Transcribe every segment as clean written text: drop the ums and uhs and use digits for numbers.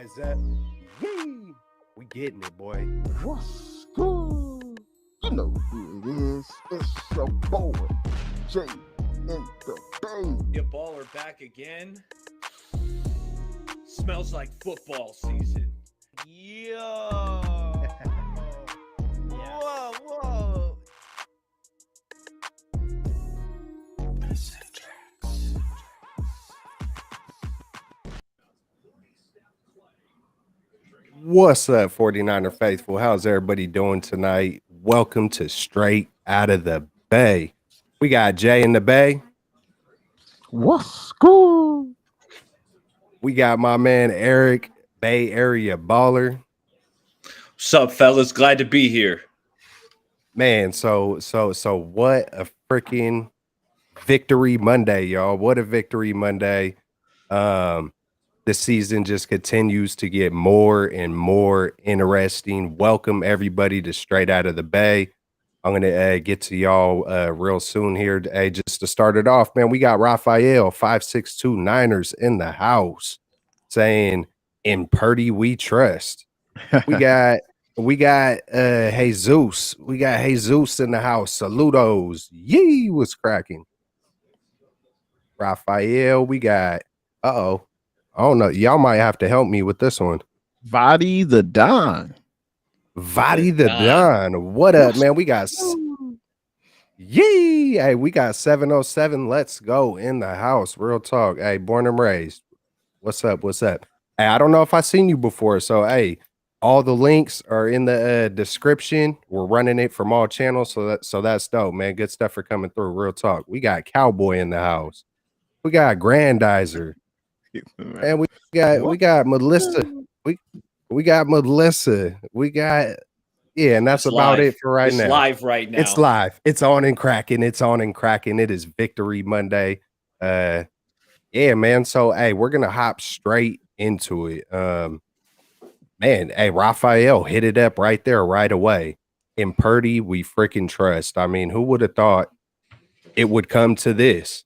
Rise up. Yee! We getting it, boy. What's good? You know who it is. It's your boy, Jay in the Bay. Your baller back again. Smells like football season. Yo. Whoa, whoa. What's up, 49er faithful? How's everybody doing tonight? Welcome to Straight Out of the Bay. We got Jay in the Bay. What's good? We got my man Eric, Bay Area Baller. What's up, fellas? Glad to be here. Man, so what a freaking victory Monday, y'all. What a victory Monday. The season just continues to get more and more interesting. Welcome everybody to Straight Out of the Bay. I'm gonna get to y'all real soon here. Hey, just to start it off, man, we got Raphael 562 Niners in the house saying, "In Purdy we trust." We got Jesus. We got Jesus in the house. Saludos. Yee was cracking. Raphael, we got I don't know. Y'all might have to help me with this one. Vadi the Don. Vadi the Don. What up, man? We got Yee. Hey, we got 707. Let's go in the house. Real talk. Hey, born and raised. What's up? What's up? Hey, I don't know if I've seen you before. So, hey, all the links are in the description. We're running it from all channels. So that's dope, man. Good stuff for coming through. Real talk. We got Cowboy in the house. We got Grandizer. And we got Melissa. We got Melissa. We got and that's about it for right now. It's live right now. It's live. It's on and cracking. It's on and cracking. It is Victory Monday. Yeah, man. So hey, we're gonna hop straight into it. Man, hey, Raphael hit it up right there, right away. In Purdy, we freaking trust. I mean, who would have thought it would come to this?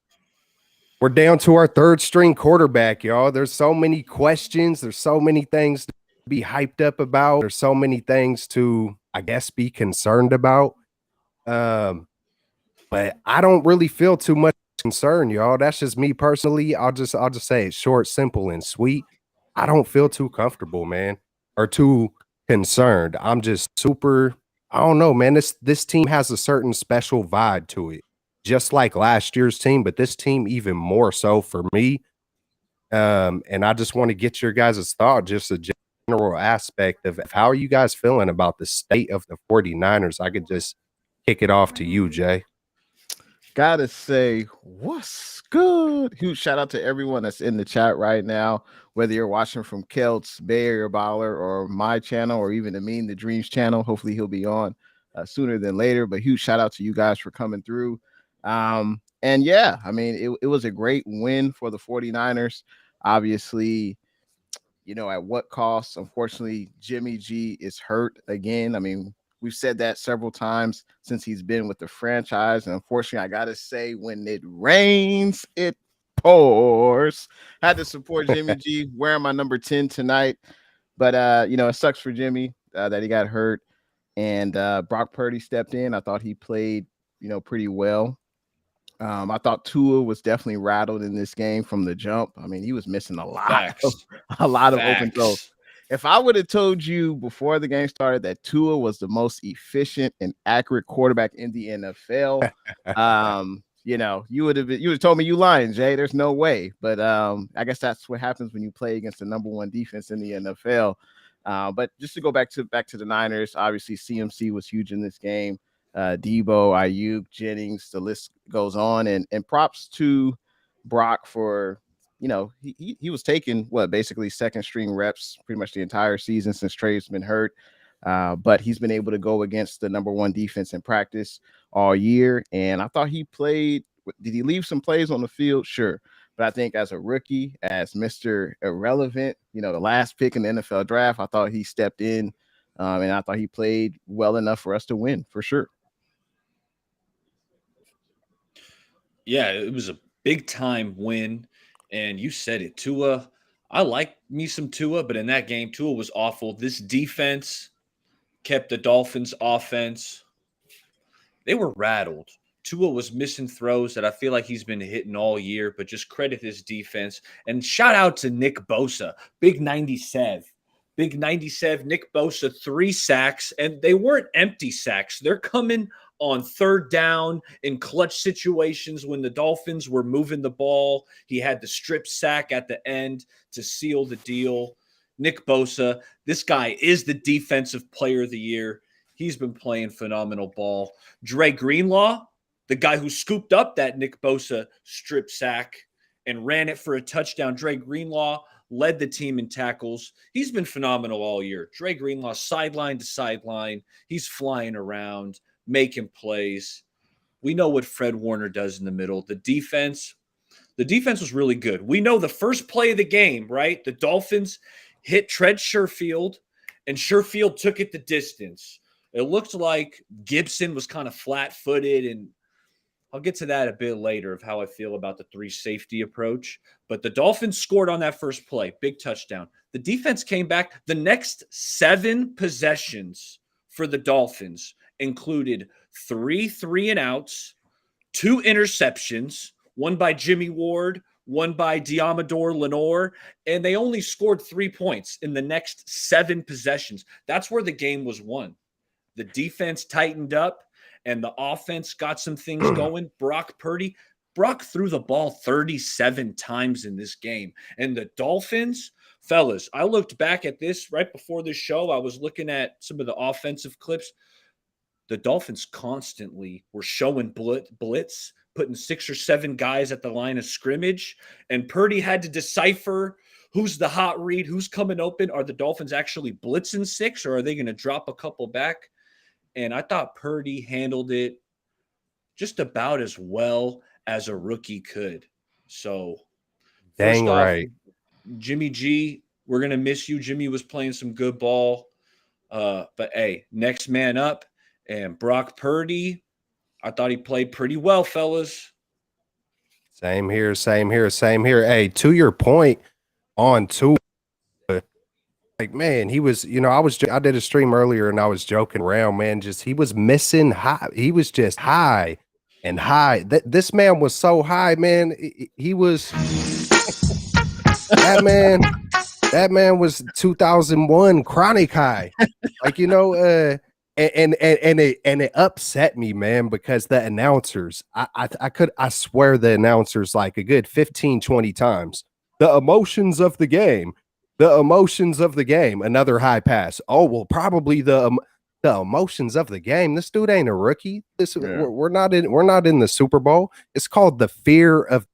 We're down to our third string quarterback, y'all. There's so many questions. There's so many things to be hyped up about. There's so many things to, I guess, be concerned about. But I don't really feel too much concern, y'all. That's just me personally. I'll just say it short, simple, and sweet. I don't feel too comfortable, man, or too concerned. I'm just super, I don't know, man. This team has a certain special vibe to it. Just like last year's team, but this team even more so for me. And I just want to get your guys' thought, just a general aspect of how are you guys feeling about the state of the 49ers? I could just kick it off to you, Jay. Gotta say, what's good? Huge shout out to everyone that's in the chat right now, whether you're watching from Kelt's, Bay Area Baller, or my channel, or even Amin the Dreams channel. Hopefully he'll be on sooner than later. But huge shout out to you guys for coming through. And yeah, I mean, it was a great win for the 49ers. Obviously, you know, at what cost? Unfortunately, Jimmy G is hurt again. I mean, we've said that several times since he's been with the franchise. And unfortunately, I got to say, when it rains, it pours. Had to support Jimmy G, wearing my number 10 tonight. But, you know, it sucks for Jimmy that he got hurt. And Brock Purdy stepped in. I thought he played, you know, pretty well. I thought Tua was definitely rattled in this game from the jump. I mean, he was missing a lot of open throws. If I would have told you before the game started that Tua was the most efficient and accurate quarterback in the NFL, you know, you would have told me you lying, Jay. There's no way. But I guess that's what happens when you play against the number one defense in the NFL. But just to go back to the Niners, obviously CMC was huge in this game. Debo, Ayuk, Jennings, the list goes on, and props to Brock for, you know, he was taking basically second string reps pretty much the entire season since Trey's been hurt, but he's been able to go against the number one defense in practice all year, and I thought he played. Did he leave some plays on the field? Sure, but I think as a rookie, as Mr. Irrelevant, you know, the last pick in the NFL draft, I thought he stepped in, and I thought he played well enough for us to win for sure. Yeah, it was a big time win. And you said it, Tua. I like me some Tua, but in that game, Tua was awful. This defense kept the Dolphins' offense. They were rattled. Tua was missing throws that I feel like he's been hitting all year, but just credit his defense. And shout out to Nick Bosa, big 97. Big 97, Nick Bosa, 3 sacks, and they weren't empty sacks. They're coming on third down in clutch situations when the Dolphins were moving the ball. He had the strip sack at the end to seal the deal. Nick Bosa, this guy is the defensive player of the year. He's been playing phenomenal ball. Dre Greenlaw, the guy who scooped up that Nick Bosa strip sack and ran it for a touchdown. Dre Greenlaw led the team in tackles. He's been phenomenal all year. Dre Greenlaw, sideline to sideline. He's flying around, making plays. We know what Fred Warner does in the middle. The defense was really good. We know the first play of the game, right? The Dolphins hit Trent Sherfield, and Sherfield took it the distance. It looked like Gibson was kind of flat-footed, and I'll get to that a bit later of how I feel about the 3 safety approach. But the Dolphins scored on that first play, big touchdown. The defense came back. The next 7 possessions for the Dolphins included 3 3-and-outs, 2 interceptions, one by Jimmy Ward, one by Diamador Lenore, and they only scored 3 points in the next 7 possessions. That's where the game was won. The defense tightened up, and the offense got some things going. Brock threw the ball 37 times in this game. And the Dolphins, fellas, I looked back at this right before this show. I was looking at some of the offensive clips. The Dolphins constantly were showing blitz, putting 6 or 7 guys at the line of scrimmage. And Purdy had to decipher who's the hot read, who's coming open. Are the Dolphins actually blitzing 6, or are they going to drop a couple back? And I thought Purdy handled it just about as well as a rookie could. So, Dang right. Jimmy G, we're going to miss you. Jimmy was playing some good ball. But, hey, next man up. And Brock Purdy, I thought he played pretty well, fellas. Same here. Hey, to your point on Tua, like, man, he was, I did a stream earlier and I was joking around, man. He was missing high. He was just high and high. This man was so high, man. He was that man was 2001 chronic high. Like, and it upset me, man, because the announcers, I swear the announcers like a good 15, 20 times. The emotions of the game. Another high pass. Oh, well, probably the emotions of the game. This dude ain't a rookie. We're not in the Super Bowl. It's called the fear of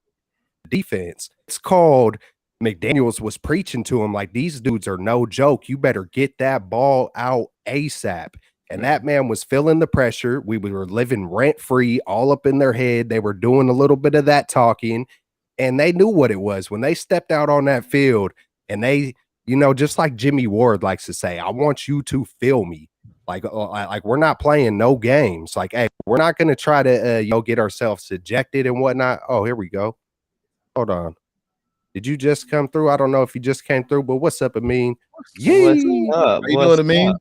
defense. It's called McDaniels was preaching to him like, these dudes are no joke. You better get that ball out ASAP. And that man was feeling the pressure. We were living rent-free all up in their head. They were doing a little bit of that talking, and they knew what it was when they stepped out on that field. And they, just like Jimmy Ward likes to say, I want you to feel me. Like we're not playing no games. Like, hey, we're not going to try to, get ourselves ejected and whatnot. Oh, here we go. Hold on. Did you just come through? I don't know if you just came through, but what's up, Amin? What's up? How you doing, Amin?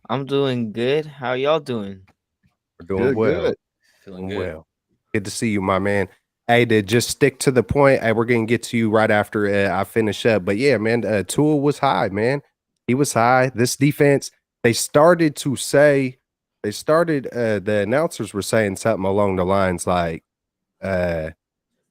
I'm doing good. How y'all doing? We're doing well. Good. Feeling good. Well. Good to see you, my man. Hey, to just stick to the point, hey, we're going to get to you right after I finish up. But yeah, man, Tua was high, man. He was high. This defense, the announcers were saying something along the lines like there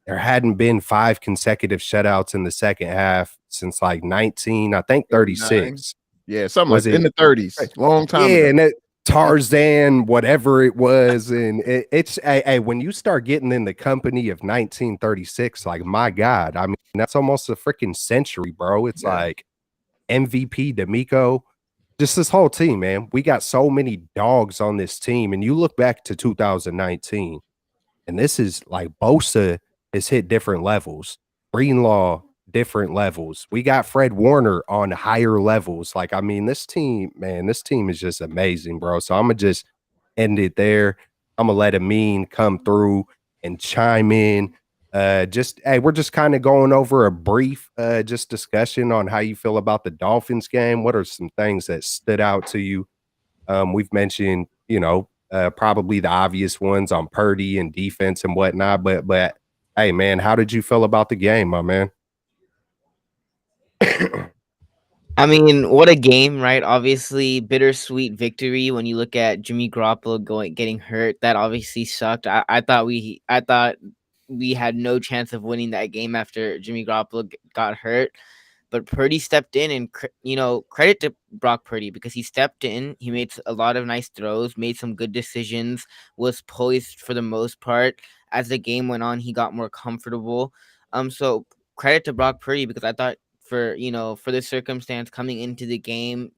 hadn't been 5 consecutive shutouts in the second half since like 36. Yeah, something like in the 30s. Long time ago. And Tarzan, whatever it was. And it's when you start getting in the company of 1936, like, my God, I mean, that's almost a freaking century, bro. It's like MVP, D'Amico, just this whole team, man. We got so many dogs on this team. And you look back to 2019, and this is like Bosa has hit different levels. Greenlaw, different levels. We got Fred Warner on higher levels. Like, I mean, this team is just amazing, bro. So I'm gonna just end it there. I'm gonna let Amin come through and chime in We're just kind of going over a brief just discussion on how you feel about the Dolphins game. What are some things that stood out to you? We've mentioned, probably the obvious ones on Purdy and defense and whatnot, but hey man, how did you feel about the game, my man? I mean, what a game, right? Obviously, bittersweet victory when you look at Jimmy Garoppolo getting hurt. That obviously sucked. I thought we had no chance of winning that game after Jimmy Garoppolo got hurt. But Purdy stepped in, and credit to Brock Purdy because he stepped in. He made a lot of nice throws, made some good decisions, was poised for the most part. As the game went on, he got more comfortable. So credit to Brock Purdy because I thought for the circumstance coming into the game,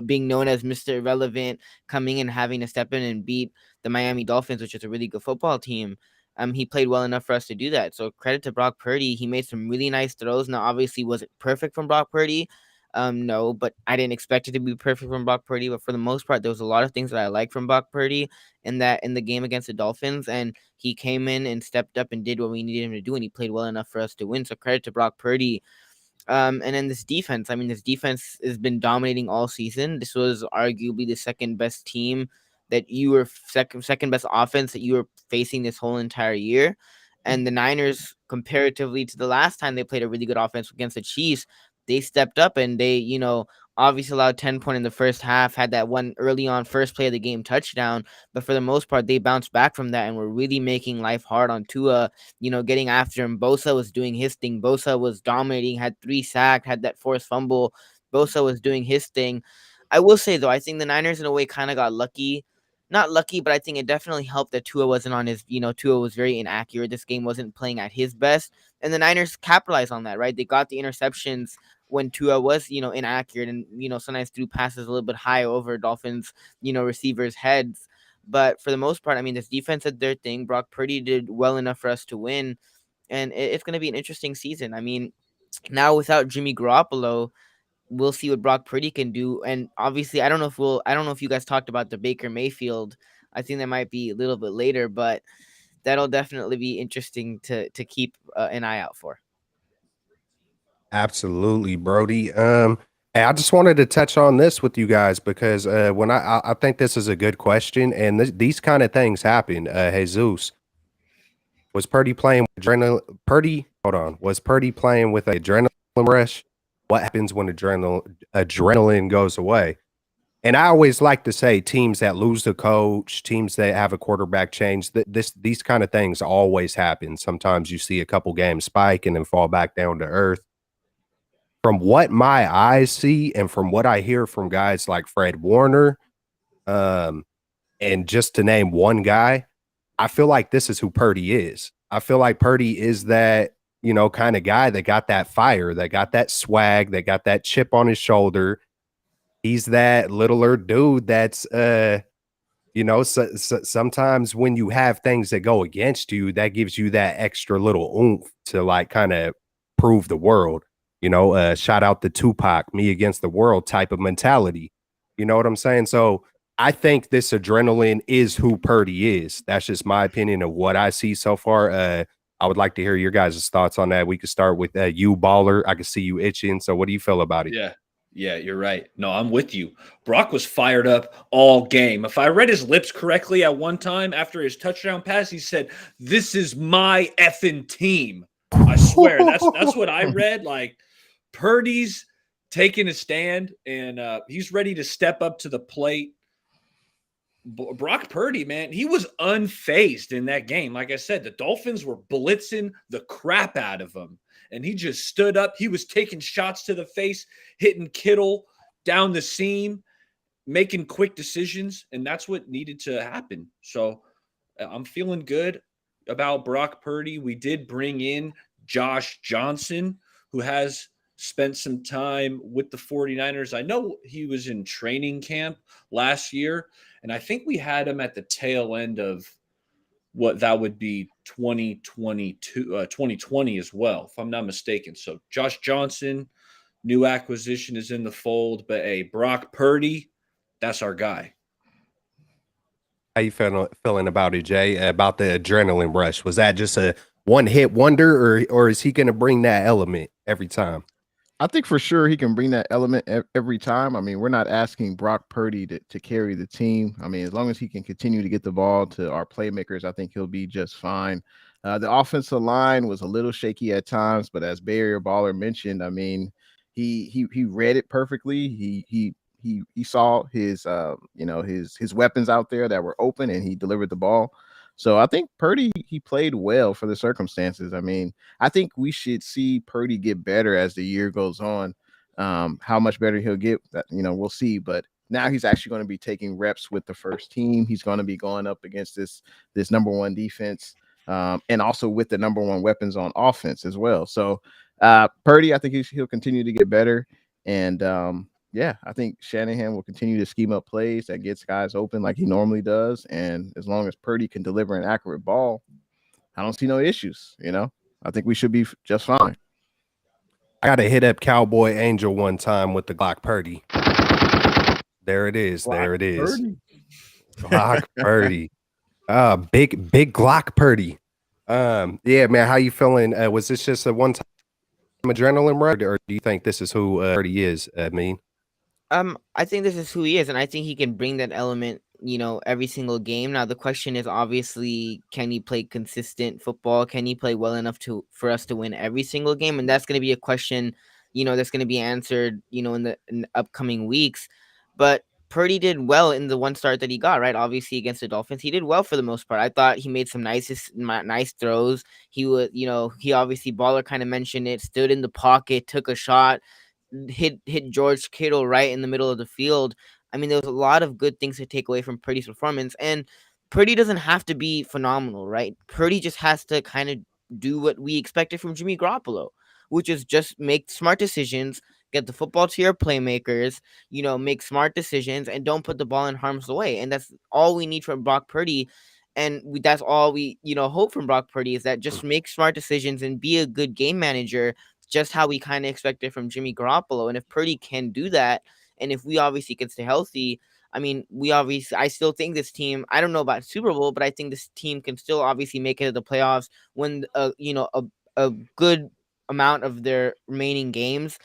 being known as Mr. Irrelevant, coming and having to step in and beat the Miami Dolphins, which is a really good football team. He played well enough for us to do that. So credit to Brock Purdy. He made some really nice throws. Now, obviously, was it perfect from Brock Purdy? No, but I didn't expect it to be perfect from Brock Purdy. But for the most part, there was a lot of things that I like from Brock Purdy in the game against the Dolphins, and he came in and stepped up and did what we needed him to do, and he played well enough for us to win. So credit to Brock Purdy. And then this defense. I mean, this defense has been dominating all season. This was arguably the second best team that you were second best offense that you were facing this whole entire year. And the Niners, comparatively to the last time they played a really good offense against the Chiefs, they stepped up and they, obviously allowed 10 points in the first half, had that one early on first play of the game touchdown. But for the most part, they bounced back from that and were really making life hard on Tua, getting after him. Bosa was doing his thing. Bosa was dominating, had 3 sacks, had that forced fumble. Bosa was doing his thing. I will say, though, I think the Niners in a way kind of got lucky. Not lucky, but I think it definitely helped that Tua wasn't on his, Tua was very inaccurate. This game wasn't playing at his best. And the Niners capitalized on that, right? They got the interceptions when Tua was, inaccurate and, sometimes threw passes a little bit high over Dolphins, receivers' heads. But for the most part, I mean, this defense did their thing. Brock Purdy did well enough for us to win. And it's going to be an interesting season. I mean, now without Jimmy Garoppolo, we'll see what Brock Purdy can do. And obviously, I don't know if you guys talked about the Baker Mayfield. I think that might be a little bit later, but that'll definitely be interesting to keep an eye out for. Absolutely, Brody. Hey, I just wanted to touch on this with you guys because when I think this is a good question, and these kind of things happen. Jesus, was Purdy playing with adrenaline? Was Purdy playing with adrenaline rush? What happens when adrenaline goes away? And I always like to say teams that lose the coach, teams that have a quarterback change, these kind of things always happen. Sometimes you see a couple games spike and then fall back down to earth. From what my eyes see and from what I hear from guys like Fred Warner, and just to name one guy, I feel like this is who Purdy is. I feel like Purdy is that, kind of guy that got that fire, that got that swag, that got that chip on his shoulder. He's that littler dude that's, sometimes when you have things that go against you, that gives you that extra little oomph to like kind of prove the world. Shout out to Tupac, me against the world type of mentality. You know what I'm saying? So I think this adrenaline is who Purdy is. That's just my opinion of what I see so far. I would like to hear your guys' thoughts on that. We could start with you, Baller. I can see you itching. So what do you feel about it? Yeah, you're right. No, I'm with you. Brock was fired up all game. If I read his lips correctly at one time after his touchdown pass, he said, "This is my effing team." I swear, that's what I read. Like, Purdy's taking a stand, and he's ready to step up to the plate. Brock Purdy, man, he was unfazed in that game. Like I said, the Dolphins were blitzing the crap out of him, and he just stood up. He was taking shots to the face, hitting Kittle down the seam, making quick decisions, and that's what needed to happen. So I'm feeling good about Brock Purdy. We did bring in Josh Johnson, who has spent some time with the 49ers. I know he was in training camp last year, and I think we had him at the tail end of what that would be 2020 as well, if I'm not mistaken. So Josh Johnson, new acquisition, is in the fold, but hey, Brock Purdy, that's our guy. How you feeling about it, Jay? About the adrenaline rush? Was that just a one hit wonder, or is he going to bring that element every time? I think for sure he can bring that element every time. I mean, we're not asking Brock Purdy to carry the team. I mean, as long as he can continue to get the ball to our playmakers, I think he'll be just fine. The offensive line was a little shaky at times, but as Bay Area Baller mentioned, I mean, he read it perfectly. He saw his his weapons out there that were open, and he delivered the ball. So I think Purdy, he played well for the circumstances. I mean, I think we should see Purdy get better as the year goes on. How much better he'll get, that we'll see. But now he's actually going to be taking reps with the first team. He's going to be going up against this number one defense, and also with the number one weapons on offense as well. So Purdy, I think he'll continue to get better. And yeah, I think Shanahan will continue to scheme up plays that gets guys open like he normally does. And as long as Purdy can deliver an accurate ball, I don't see no issues. I think we should be just fine. I got to hit up Cowboy Angel one time with the Glock Purdy. There it is. There it is. Purdy. Glock Purdy. Big Glock Purdy. Yeah, man, how you feeling? Was this just a one-time adrenaline rush, or do you think this is who Purdy is? I mean, I think this is who he is, and I think he can bring that element, every single game. Now the question is obviously, can he play consistent football? Can he play well enough for us to win every single game? And that's going to be a question, that's going to be answered, in the upcoming weeks. But Purdy did well in the one start that he got, right? Obviously against the Dolphins, he did well for the most part. I thought he made some nice throws. He would, he obviously, Baller kind of mentioned it, stood in the pocket, took a shot, hit George Kittle right in the middle of the field. I mean, there was a lot of good things to take away from Purdy's performance, and Purdy doesn't have to be phenomenal, right? Purdy just has to kind of do what we expected from Jimmy Garoppolo, which is just make smart decisions, get the football to your playmakers, make smart decisions, and don't put the ball in harm's way. And that's all we need from Brock Purdy. And that's all we, hope from Brock Purdy, is that just make smart decisions and be a good game manager, just how we kind of expected from Jimmy Garoppolo. And if Purdy can do that, and if we obviously can stay healthy, I mean, I still think this team, I don't know about Super Bowl, but I think this team can still obviously make it to the playoffs, win a good amount of their remaining games.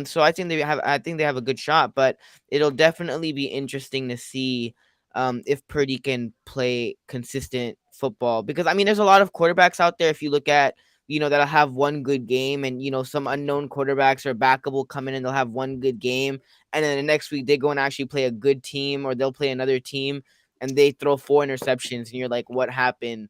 So I think they have a good shot, but it'll definitely be interesting to see if Purdy can play consistent football, because I mean, there's a lot of quarterbacks out there. If you look at, that'll have one good game, and some unknown quarterbacks or backup will come in and they'll have one good game, and then the next week they go and actually play a good team, or they'll play another team and they throw 4 interceptions, and you're like, what happened?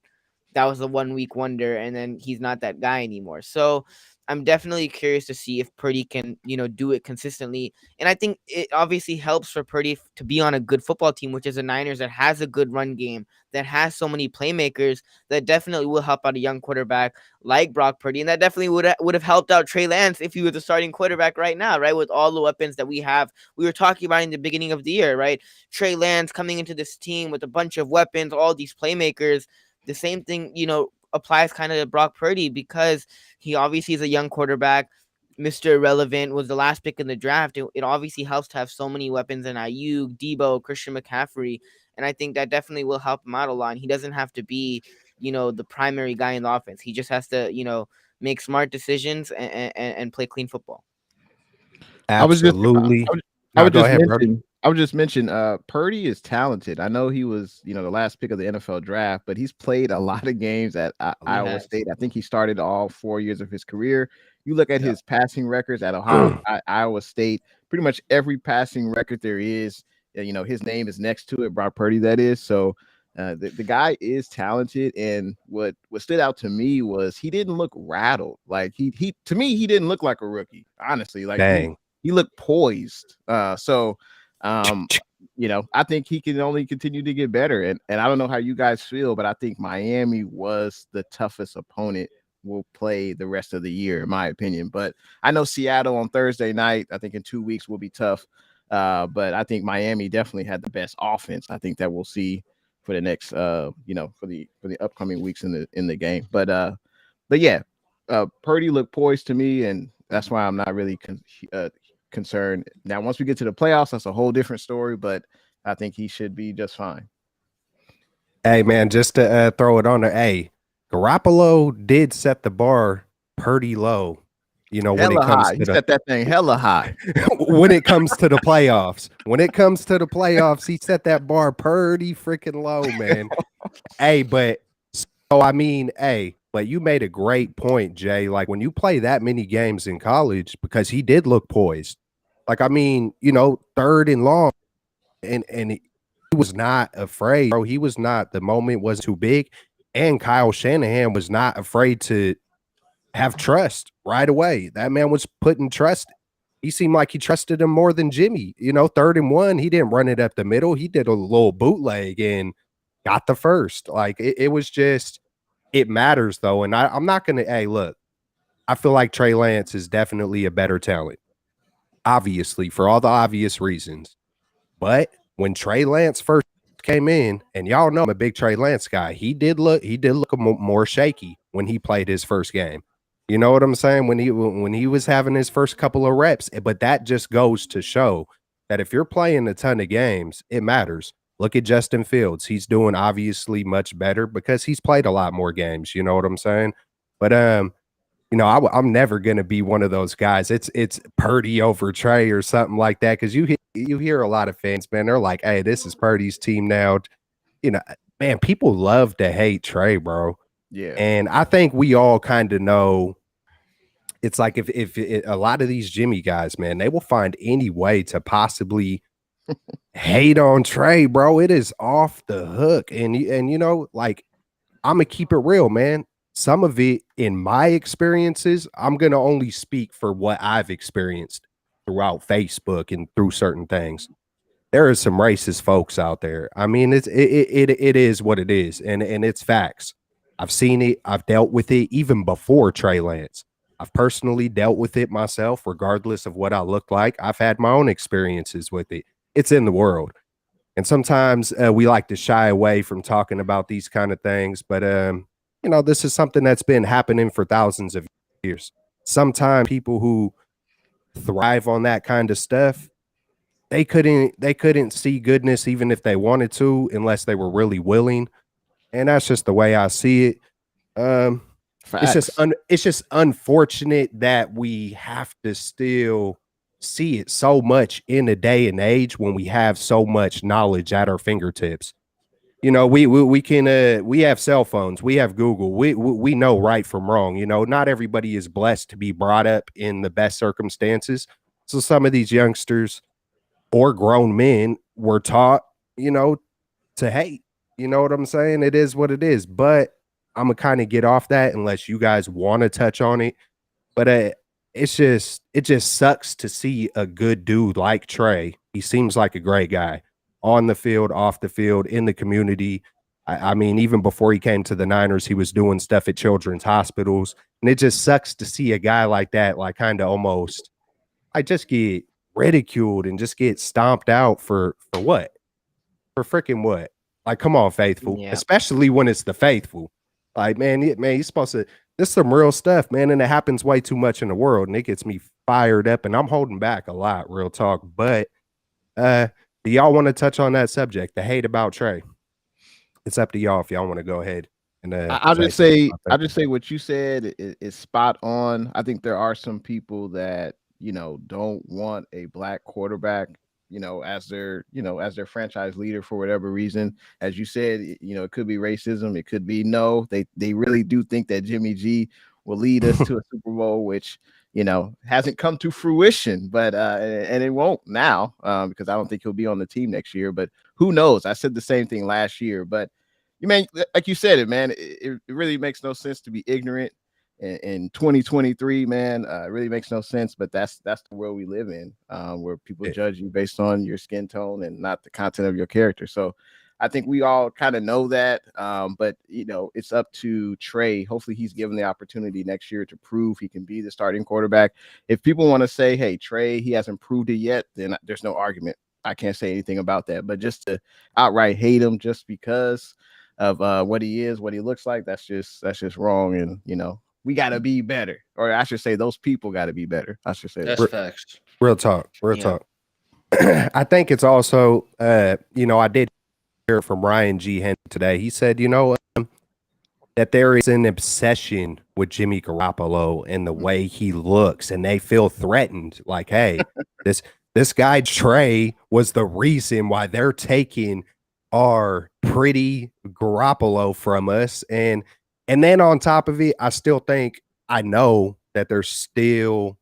That was a 1 week wonder, and then he's not that guy anymore. So I'm definitely curious to see if Purdy can, do it consistently. And I think it obviously helps for Purdy to be on a good football team, which is the Niners, that has a good run game, that has so many playmakers, that definitely will help out a young quarterback like Brock Purdy. And that definitely would have helped out Trey Lance if he was the starting quarterback right now, right? With all the weapons that we have. We were talking about in the beginning of the year, right? Trey Lance coming into this team with a bunch of weapons, all these playmakers. The same thing, applies kind of to Brock Purdy, because he obviously is a young quarterback. Mr. Irrelevant, was the last pick in the draft. It obviously helps to have so many weapons in Ayuk, Debo, Christian McCaffrey, and I think that definitely will help him out a lot. And he doesn't have to be, the primary guy in the offense. He just has to, make smart decisions and play clean football. absolutely. I would just mention Purdy is talented. I know he was, the last pick of the NFL draft, but he's played a lot of games at Iowa State. I think he started all 4 years of his career. You look at his passing records at Iowa State, pretty much every passing record there is, his name is next to it, Brock Purdy, that is. So the guy is talented. And what stood out to me was he didn't look rattled. Like to me, he didn't look like a rookie, honestly. Like he looked poised. I think he can only continue to get better. And I don't know how you guys feel, but I think Miami was the toughest opponent we'll play the rest of the year, in my opinion. But I know Seattle on Thursday night, I think in 2 weeks will be tough. But I think Miami definitely had the best offense. I think that we'll see for the next, for the upcoming weeks in the game. But yeah, Purdy looked poised to me, and that's why I'm not really concerned. Now, once we get to the playoffs, that's a whole different story, but I think he should be just fine. Hey, man, just to throw it on there. Hey, Garoppolo did set the bar pretty low, you know, when it Hella comes high. to He the set that thing hella high. when it comes to the playoffs. When it comes to the playoffs, he set that bar pretty freaking low, man. Hey, but so I mean, hey, but you made a great point, Jay. Like when you play that many games in college, because he did look poised. Like, I mean, you know, third and long, and he was not afraid, bro. He was not, the moment was too big. And Kyle Shanahan was not afraid to have trust right away. That man was putting trust. He seemed like he trusted him more than Jimmy. You know, 3rd and 1, he didn't run it up the middle. He did a little bootleg and got the first. Like it was just, it matters though. And I'm not gonna, hey, look, I feel like Trey Lance is definitely a better talent, obviously, for all the obvious reasons. But when Trey Lance first came in, and y'all know I'm a big Trey Lance guy, he did look more shaky when he played his first game. You know what I'm saying? When he was having his first couple of reps, but that just goes to show that if you're playing a ton of games, it matters. Look at Justin Fields. He's doing obviously much better because he's played a lot more games. You know what I'm saying? But you know, I'm never gonna be one of those guys. It's Purdy over Trey or something like that, because you hear a lot of fans, man. They're like, "Hey, this is Purdy's team now." You know, man, people love to hate Trey, bro. Yeah. And I think we all kind of know. It's like if a lot of these Jimmy guys, man, they will find any way to possibly hate on Trey, bro. It is off the hook, and you know, like, I'm gonna keep it real, man. Some of it, in my experiences, I'm gonna only speak for what I've experienced throughout Facebook and through certain things. There is some racist folks out there. I mean, it is what it is, and it's facts. I've seen it. I've dealt with it even before Trey Lance. I've personally dealt with it myself, regardless of what I look like. I've had my own experiences with it. It's in the world. And sometimes we like to shy away from talking about these kind of things. But, you know, this is something that's been happening for thousands of years. Sometimes people who thrive on that kind of stuff, they couldn't see goodness even if they wanted to, unless they were really willing. And that's just the way I see it. It's just unfortunate that we have to still see it so much in a day and age when we have so much knowledge at our fingertips. You know, we can we have cell phones, we have Google, we know right from wrong. You know, not everybody is blessed to be brought up in the best circumstances. So some of these youngsters or grown men were taught, you know, to hate. You know what I'm saying? It is what it is. But I'm gonna kind of get off that unless you guys want to touch on it. But it just sucks to see a good dude like Trey. He seems like a great guy on the field, off the field, in the community. I mean, even before he came to the Niners, he was doing stuff at children's hospitals. And it just sucks to see a guy like that, like kind of almost, I just get ridiculed and just get stomped out for what? For freaking what? Like, come on, faithful. Yeah. Especially when it's the faithful. Like, man, you're supposed to, this is some real stuff, man. And it happens way too much in the world. And it gets me fired up. And I'm holding back a lot, real talk. But do y'all want to touch on that subject, the hate about Trey? It's up to y'all if y'all want to go ahead. And I'll just say what you said is spot on. I think there are some people that, you know, don't want a black quarterback, you know, as their franchise leader for whatever reason. As you said, you know, it could be racism. It could be they really do think that Jimmy G will lead us to a Super Bowl, which, you know, hasn't come to fruition, but and it won't now because I don't think he'll be on the team next year. But who knows? I said the same thing last year, but you mean, like you said it, man, it really makes no sense to be ignorant in 2023, man. It really makes no sense, but that's the world we live in, where people judge you based on your skin tone and not the content of your character. So I think we all kind of know that, but, you know, it's up to Trey. Hopefully he's given the opportunity next year to prove he can be the starting quarterback. If people want to say, hey, Trey, he hasn't proved it yet, then there's no argument. I can't say anything about that. But just to outright hate him just because of what he is, what he looks like, that's just wrong. And, you know, we got to be better, or I should say those people got to be better. I should say that's facts. Real talk. I think it's also, you know, I did hear from Ryan G. Henry today. He said, you know, that there is an obsession with Jimmy Garoppolo and the way he looks, and they feel threatened. Like, hey, this guy Trey was the reason why they're taking our pretty Garoppolo from us. And then on top of it, I still think I know that there's still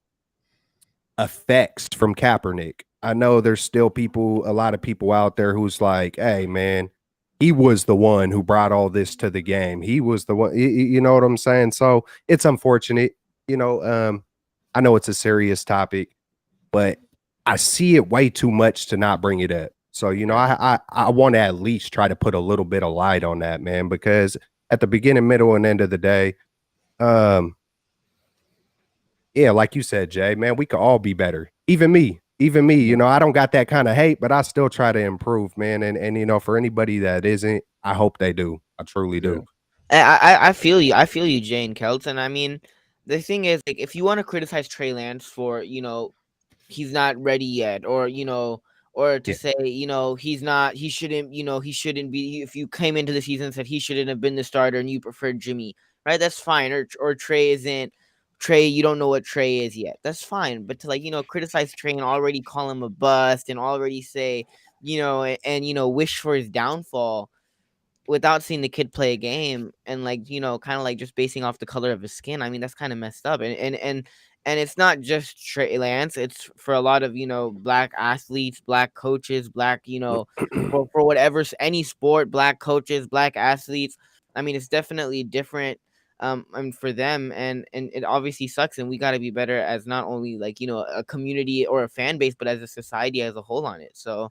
effects from Kaepernick. I know there's still a lot of people out there who's like, hey, man, he was the one who brought all this to the game. He was the one, you know what I'm saying? So it's unfortunate, I know it's a serious topic, but I see it way too much to not bring it up. So, I want to at least try to put a little bit of light on that, man, because at the beginning, middle, and end of the day, yeah, like you said, Jay, man, we could all be better. Even me, I don't got that kind of hate, but I still try to improve, man. And for anybody that isn't, I hope they do. I truly do. I feel you. I feel you, Jane Kelton. I mean, the thing is, like, if you want to criticize Trey Lance for, he's not ready yet, or or to say, he shouldn't be. If you came into the season and said he shouldn't have been the starter and you preferred Jimmy, right? That's fine. Or Trey isn't. Trey, you don't know what Trey is yet. That's fine. But to criticize Trey and already call him a bust and already say, and wish for his downfall without seeing the kid play a game and kind of just basing off the color of his skin. I mean, that's kind of messed up. And it's not just Trey Lance. It's for a lot of, black athletes, black coaches, black, for whatever, any sport, black coaches, black athletes. I mean, it's definitely different. For them, and it obviously sucks, and we got to be better as not only a community or a fan base, but as a society as a whole on it. So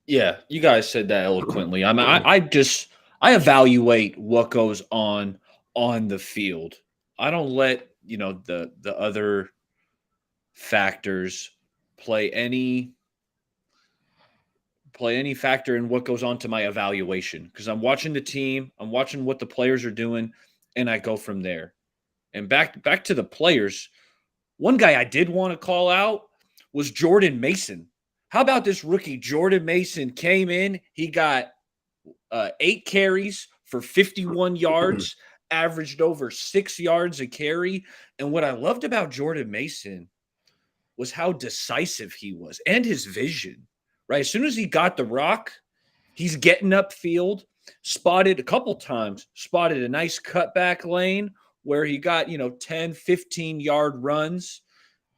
yeah, you guys said that eloquently. I mean, I evaluate what goes on the field. I don't let the other factors play any factor in what goes on to my evaluation, because I'm watching the team, I'm watching what the players are doing, and I go from there. And back to the players, one guy I did want to call out was Jordan Mason. How about this rookie Jordan Mason came in, he got 8 carries for 51 yards, averaged over 6 yards a carry. And what I loved about Jordan Mason was how decisive he was and his vision. Right, as soon as he got the rock, he's getting upfield, spotted a nice cutback lane where he got, 10, 15-yard runs.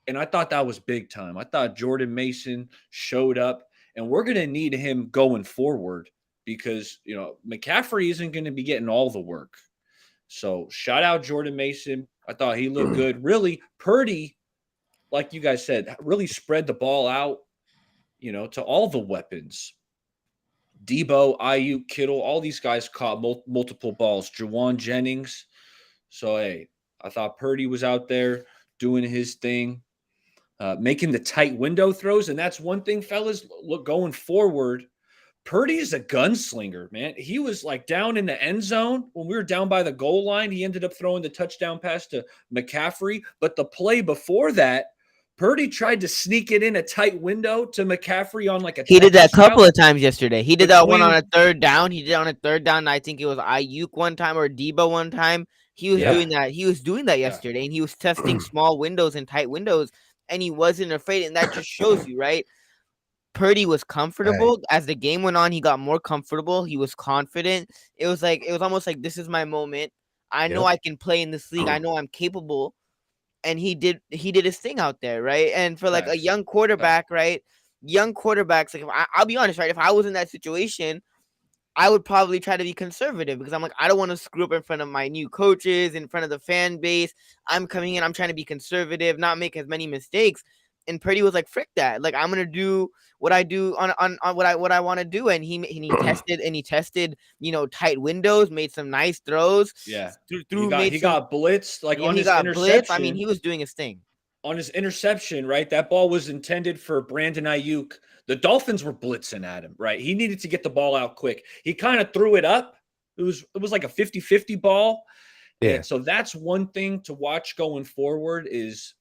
And I thought that was big time. I thought Jordan Mason showed up, and we're going to need him going forward because, McCaffrey isn't going to be getting all the work. So shout out Jordan Mason. I thought he looked good. Really, Purdy, like you guys said, really spread the ball out, to all the weapons. Debo, Ayuk, Kittle, all these guys caught multiple balls. Jawan Jennings. So, hey, I thought Purdy was out there doing his thing, making the tight window throws. And that's one thing, fellas, look, going forward, Purdy is a gunslinger, man. He was down in the end zone. When we were down by the goal line, he ended up throwing the touchdown pass to McCaffrey. But the play before that, Purdy tried to sneak it in a tight window to McCaffrey on he did that a couple of times yesterday. He did that one on a third down. He did it on a third down. I think it was Ayuk one time or Debo one time. He was doing that. He was doing that yesterday, and he was testing small windows and tight windows, and he wasn't afraid. And that just shows you, right? Purdy was comfortable. Right. As the game went on, he got more comfortable. He was confident. It was almost like, this is my moment. I know I can play in this league. I know I'm capable. And he did his thing out there, right? And for a young quarterback, right? Young quarterbacks, I'll be honest, right? If I was in that situation, I would probably try to be conservative because I'm I don't want to screw up in front of my new coaches, in front of the fan base. I'm coming in, I'm trying to be conservative, not make as many mistakes. And Purdy was like, frick that. I'm gonna do what I do on what I want to do. And he tested, tight windows, made some nice throws. Yeah. He got blitzed on his interception. I mean, he was doing his thing. On his interception, right? That ball was intended for Brandon Ayuk. The Dolphins were blitzing at him, right? He needed to get the ball out quick. He kind of threw it up. It was like a 50-50 ball. Yeah. And so that's one thing to watch going forward is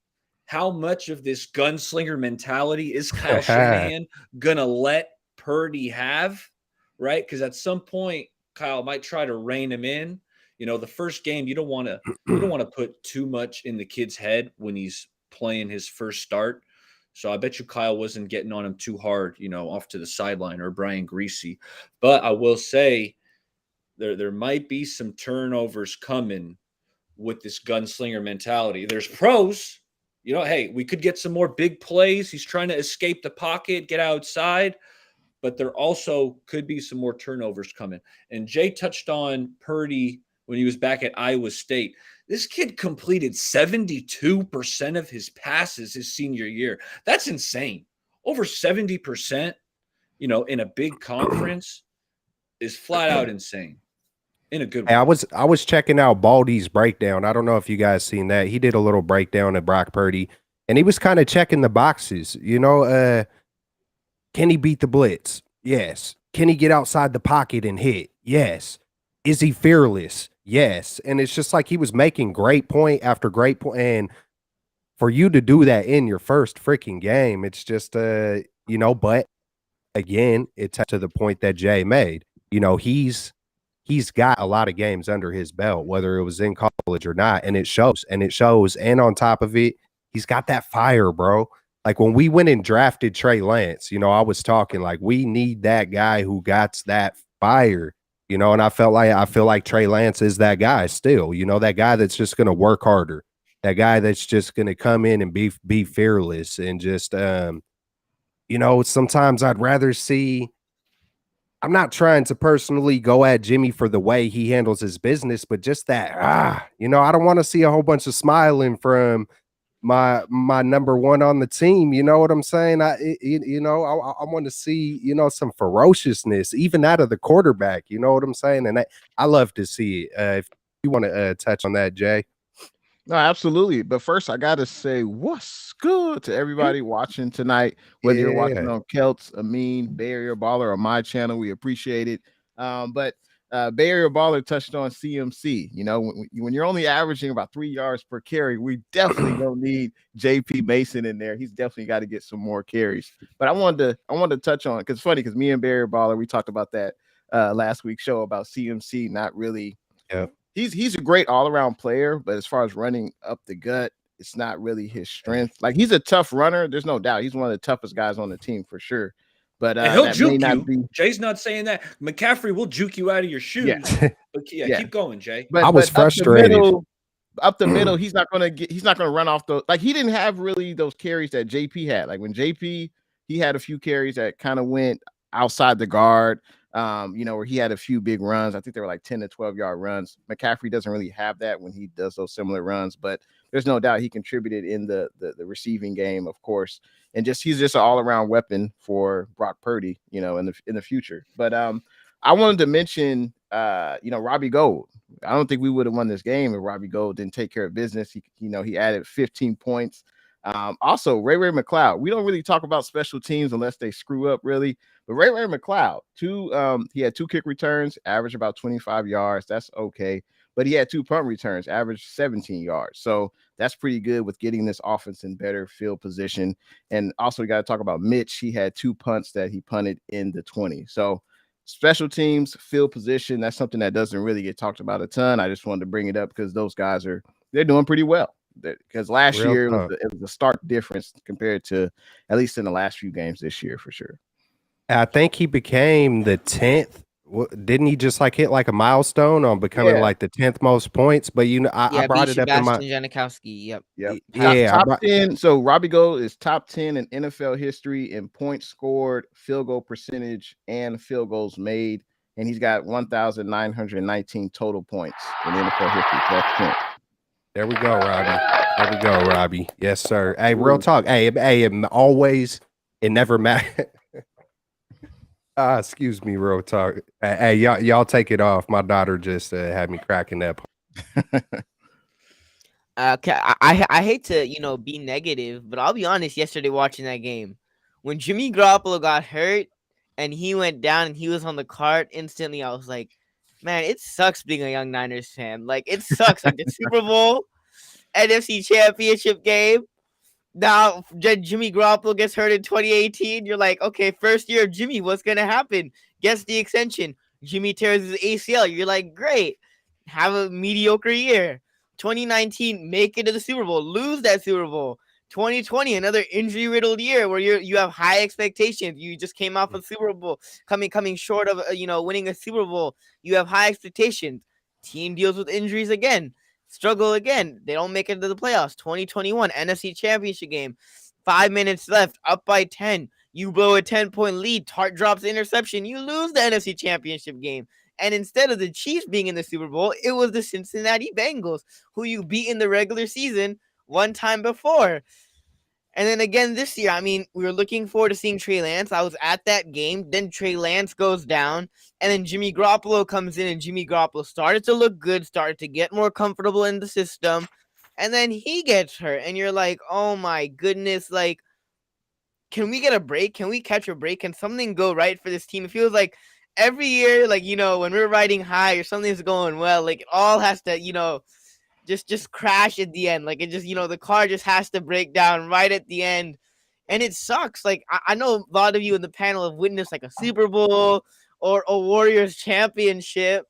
how much of this gunslinger mentality is Kyle Shanahan going to let Purdy have, right? Because at some point, Kyle might try to rein him in. You know, the first game, you don't want to put too much in the kid's head when he's playing his first start. So I bet you Kyle wasn't getting on him too hard, you know, off to the sideline, or Brian Greasy. But I will say there might be some turnovers coming with this gunslinger mentality. There's pros. You know, hey, we could get some more big plays. He's trying to escape the pocket, get outside. But there also could be some more turnovers coming. And Jay touched on Purdy when he was back at Iowa State. This kid completed 72% of his passes his senior year. That's insane. Over 70%, you know, in a big conference is flat out insane. In a good way. Hey, I was checking out Baldy's breakdown. I don't know if you guys seen that. He did a little breakdown of Brock Purdy, and he was kind of checking the boxes. You know, can he beat the blitz? Yes. Can he get outside the pocket and hit? Yes. Is he fearless? Yes. And it's just like he was making great point after great point. And for you to do that in your first freaking game, it's just, you know, but again, it's to the point that Jay made. You know, he's got a lot of games under his belt, whether it was in college or not, and it shows. And on top of it, he's got that fire, bro. Like when we went and drafted Trey Lance, you know, I was talking like we need that guy who got that fire, you know, and I feel like Trey Lance is that guy still, you know, that guy that's just going to work harder, that guy that's just going to come in and be fearless and just, you know, sometimes I'd rather see. I'm not trying to personally go at Jimmy for the way he handles his business, but just that, you know, I don't want to see a whole bunch of smiling from my number one on the team. You know what I'm saying? I want to see, you know, some ferociousness even out of the quarterback. You know what I'm saying? And I love to see it. If you want to touch on that, Jay. No, absolutely. But first, I gotta say what's good to everybody watching tonight. Whether you're watching on Kelts, Amin, Bay Area Baller, or my channel, we appreciate it. But Bay Area Baller touched on CMC. You know, when you're only averaging about 3 yards per carry, we definitely don't need JP Mason in there. He's definitely got to get some more carries. But I wanted to touch on, because it's funny, because me and Bay Area Baller, we talked about that last week's show about CMC not really. Yeah. He's a great all-around player, but as far as running up the gut, it's not really his strength. Like, he's a tough runner. There's no doubt. He's one of the toughest guys on the team for sure. But he'll juke you. Jay's not saying that. McCaffrey will juke you out of your shoes. Yeah. But keep going, Jay. But I was frustrated. Up the middle, he's not gonna run off those. Like, he didn't have really those carries that JP had. Like when JP, he had a few carries that kind of went outside the guard. You know, where he had a few big runs. I think they were like 10 to 12-yard runs. McCaffrey doesn't really have that when he does those similar runs, but there's no doubt he contributed in the receiving game, of course. And he's just an all-around weapon for Brock Purdy, you know, in the future. But I wanted to mention you know, Robbie Gould. I don't think we would have won this game if Robbie Gould didn't take care of business. He added 15 points. Also, Ray McCloud. We don't really talk about special teams unless they screw up, really. But Ray McCloud, he had 2 kick returns, averaged about 25 yards. That's okay. But he had 2 punt returns, averaged 17 yards. So that's pretty good with getting this offense in better field position. And also, we got to talk about Mitch. He had 2 punts that he punted in the 20. So special teams, field position, that's something that doesn't really get talked about a ton. I just wanted to bring it up because those guys they're doing pretty well. Because last year it was a stark difference compared to at least in the last few games this year for sure. I think he became the 10th. Didn't he just like hit like a milestone on becoming like the 10th most points? But you know, I brought it up in my Janikowski. Yep. Yeah. Top 10. So Robbie Gould is top 10 in NFL history in points scored, field goal percentage, and field goals made. And he's got 1,919 total points in NFL history. So that's 10. There we go, Robbie. Yes, sir. Hey, real talk. Hey, always, it never matters. Excuse me, real talk. Hey, y'all take it off. My daughter just had me cracking up. I hate to, you know, be negative, but I'll be honest, yesterday watching that game, when Jimmy Garoppolo got hurt and he went down and he was on the cart, instantly I was like, man, it sucks being a young Niners fan. Like, it sucks. Like, the Super Bowl, NFC Championship game. Now, Jimmy Garoppolo gets hurt in 2018. You're like, okay, first year of Jimmy, what's going to happen? Gets the extension. Jimmy tears his ACL. You're like, great, have a mediocre year. 2019, make it to the Super Bowl, lose that Super Bowl. 2020, another injury-riddled year where you have high expectations. You just came off a Super Bowl, coming short of winning a Super Bowl. You have high expectations. Team deals with injuries again, struggle again. They don't make it to the playoffs. 2021 NFC Championship game, 5 minutes left, up by 10. You blow a 10-point lead. Tart drops the interception. You lose the NFC Championship game. And instead of the Chiefs being in the Super Bowl, it was the Cincinnati Bengals, who you beat in the regular season one time before. And then again this year, I mean, we were looking forward to seeing Trey Lance. I was at that game. Then Trey Lance goes down. And then Jimmy Garoppolo comes in, and Jimmy Garoppolo started to look good, started to get more comfortable in the system. And then he gets hurt. And you're like, oh my goodness, like, can we get a break? Can we catch a break? Can something go right for this team? It feels like every year, like, when we're riding high or something's going well, like, it all has to, just crash at the end. Like, it just, the car just has to break down right at the end. And it sucks. Like, I know a lot of you in the panel have witnessed, like, a Super Bowl or a Warriors championship,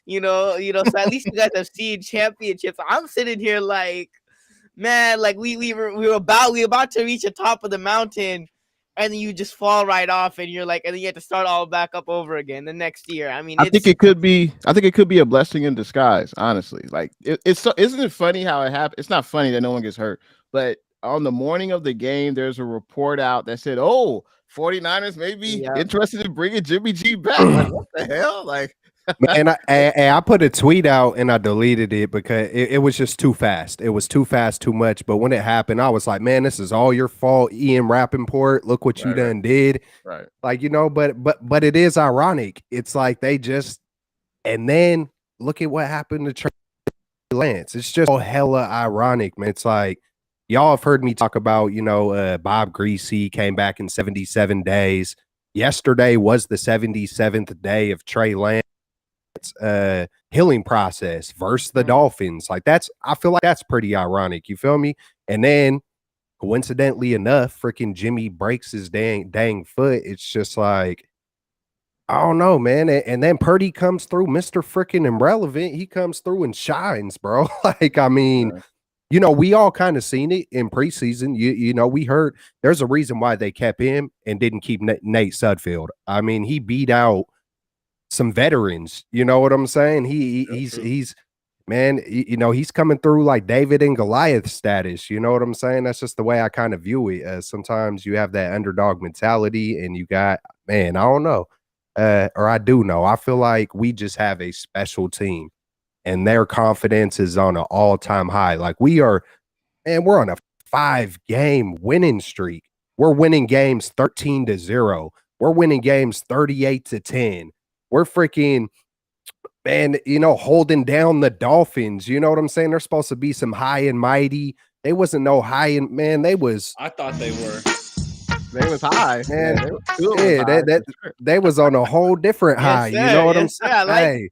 so at least you guys have seen championships. I'm sitting here like, man, like we were about to reach the top of the mountain, and then you just fall right off, and you're like, and then you have to start all back up over again the next year. I mean, I think it could be a blessing in disguise, honestly. Like, it's so, isn't it funny how it happened? It's not funny that no one gets hurt, but on the morning of the game, there's a report out that said, oh, 49ers may be interested in bringing Jimmy G back. Like, what the hell? Like, man, I put a tweet out and I deleted it because it was just too fast. It was too fast, too much. But when it happened, I was like, man, this is all your fault, Ian Rappaport. Look what you done did. Right. Like, but it is ironic. It's like they just, and then look at what happened to Trey Lance. It's just so hella ironic, man. It's like, y'all have heard me talk about, Bob Greasy came back in 77 days. Yesterday was the 77th day of Trey Lance healing process versus the Dolphins. Like, I feel like that's pretty ironic. You feel me? And then coincidentally enough, freaking Jimmy breaks his dang foot. It's just like, I don't know, man. And then Purdy comes through, Mr. Freaking Irrelevant. He comes through and shines, bro. Like, I mean, we all kind of seen it in preseason. We heard there's a reason why they kept him and didn't keep Nate Sudfeld. I mean, he beat out some veterans. You know what I'm saying? He's man, he's coming through like David and Goliath status. You know what I'm saying? That's just the way I kind of view it. Sometimes you have that underdog mentality, and you got, man, I don't know, or I do know. I feel like we just have a special team, and their confidence is on an all-time high. Like, we're on a 5-game winning streak. We're winning games 13-0. We're winning games 38-10. We're freaking, man, holding down the Dolphins. You know what I'm saying? They're supposed to be some high and mighty. They wasn't no high and, man, they was. I thought they were. They was high, man. They was on a whole different high. Sir, you know what I'm saying?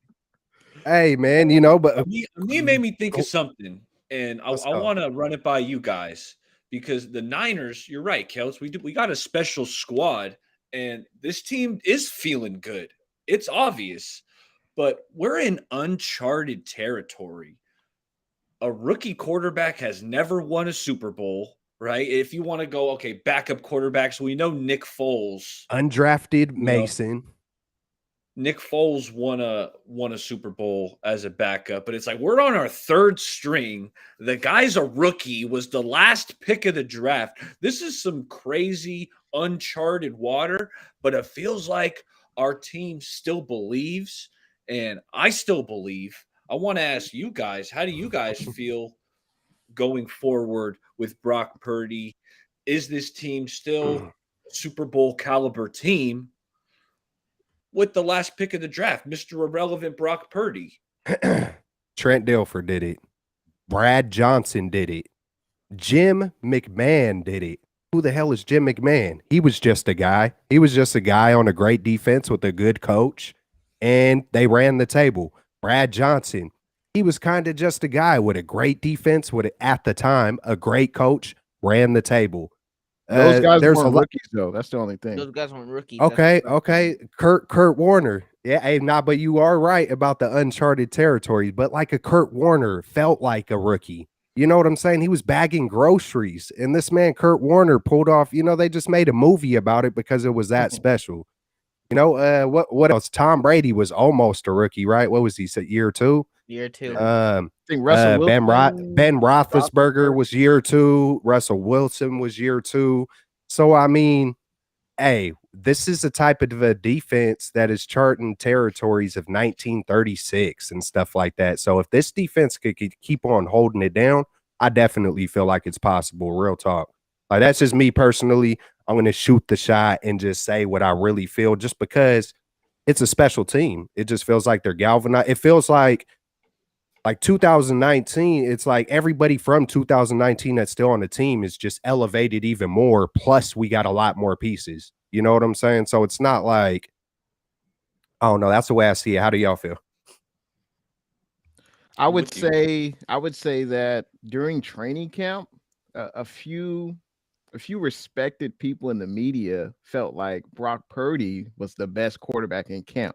Hey, man, but me made me think of something, and I want to run it by you guys, because the Niners, you're right, Kels. We got a special squad, and this team is feeling good. It's obvious, but we're in uncharted territory. A rookie quarterback has never won a Super Bowl, right? If you want to go, okay, backup quarterbacks, we know Nick Foles. Undrafted Mason. Nick Foles won a Super Bowl as a backup, but it's like we're on our third string. The guy's a rookie, was the last pick of the draft. This is some crazy uncharted water, but it feels like our team still believes, and I still believe. I want to ask you guys, how do you guys feel going forward with Brock Purdy? Is this team still a Super Bowl caliber team with the last pick of the draft, Mr. Irrelevant Brock Purdy? Trent Dilfer did it. Brad Johnson did it. Jim McMahon did it. Who the hell is Jim McMahon? He was just a guy. He was just a guy on a great defense with a good coach, and they ran the table. Brad Johnson, he was kind of just a guy with a great defense, with, at the time, a great coach, ran the table. Those guys weren't rookies, though. That's the only thing. Those guys weren't rookies. Okay. Kurt Warner Yeah, hey, nah, but you are right about the uncharted territories. But like a Kurt Warner felt like a rookie. You know what I'm saying? He was bagging groceries, and this man Kurt Warner pulled off. They just made a movie about it because it was that special. What else? Tom Brady was almost a rookie, right? What was he? Said year two. Year 2. I think Russell Wilson, Ben Roethlisberger was year 2. Russell Wilson was year 2. So I mean, hey, this is the type of a defense that is charting territories of 1936 and stuff like that. So if this defense could keep on holding it down, I definitely feel like it's possible. Real talk. Like that's just me personally. I'm going to shoot the shot and just say what I really feel, just because it's a special team. It just feels like they're galvanized. It feels like 2019, it's like everybody from 2019 that's still on the team is just elevated even more. Plus, we got a lot more pieces. You know what I'm saying? So it's not like, I don't know. That's the way I see it. How do y'all feel? I would say that during training camp, a few respected people in the media felt like Brock Purdy was the best quarterback in camp.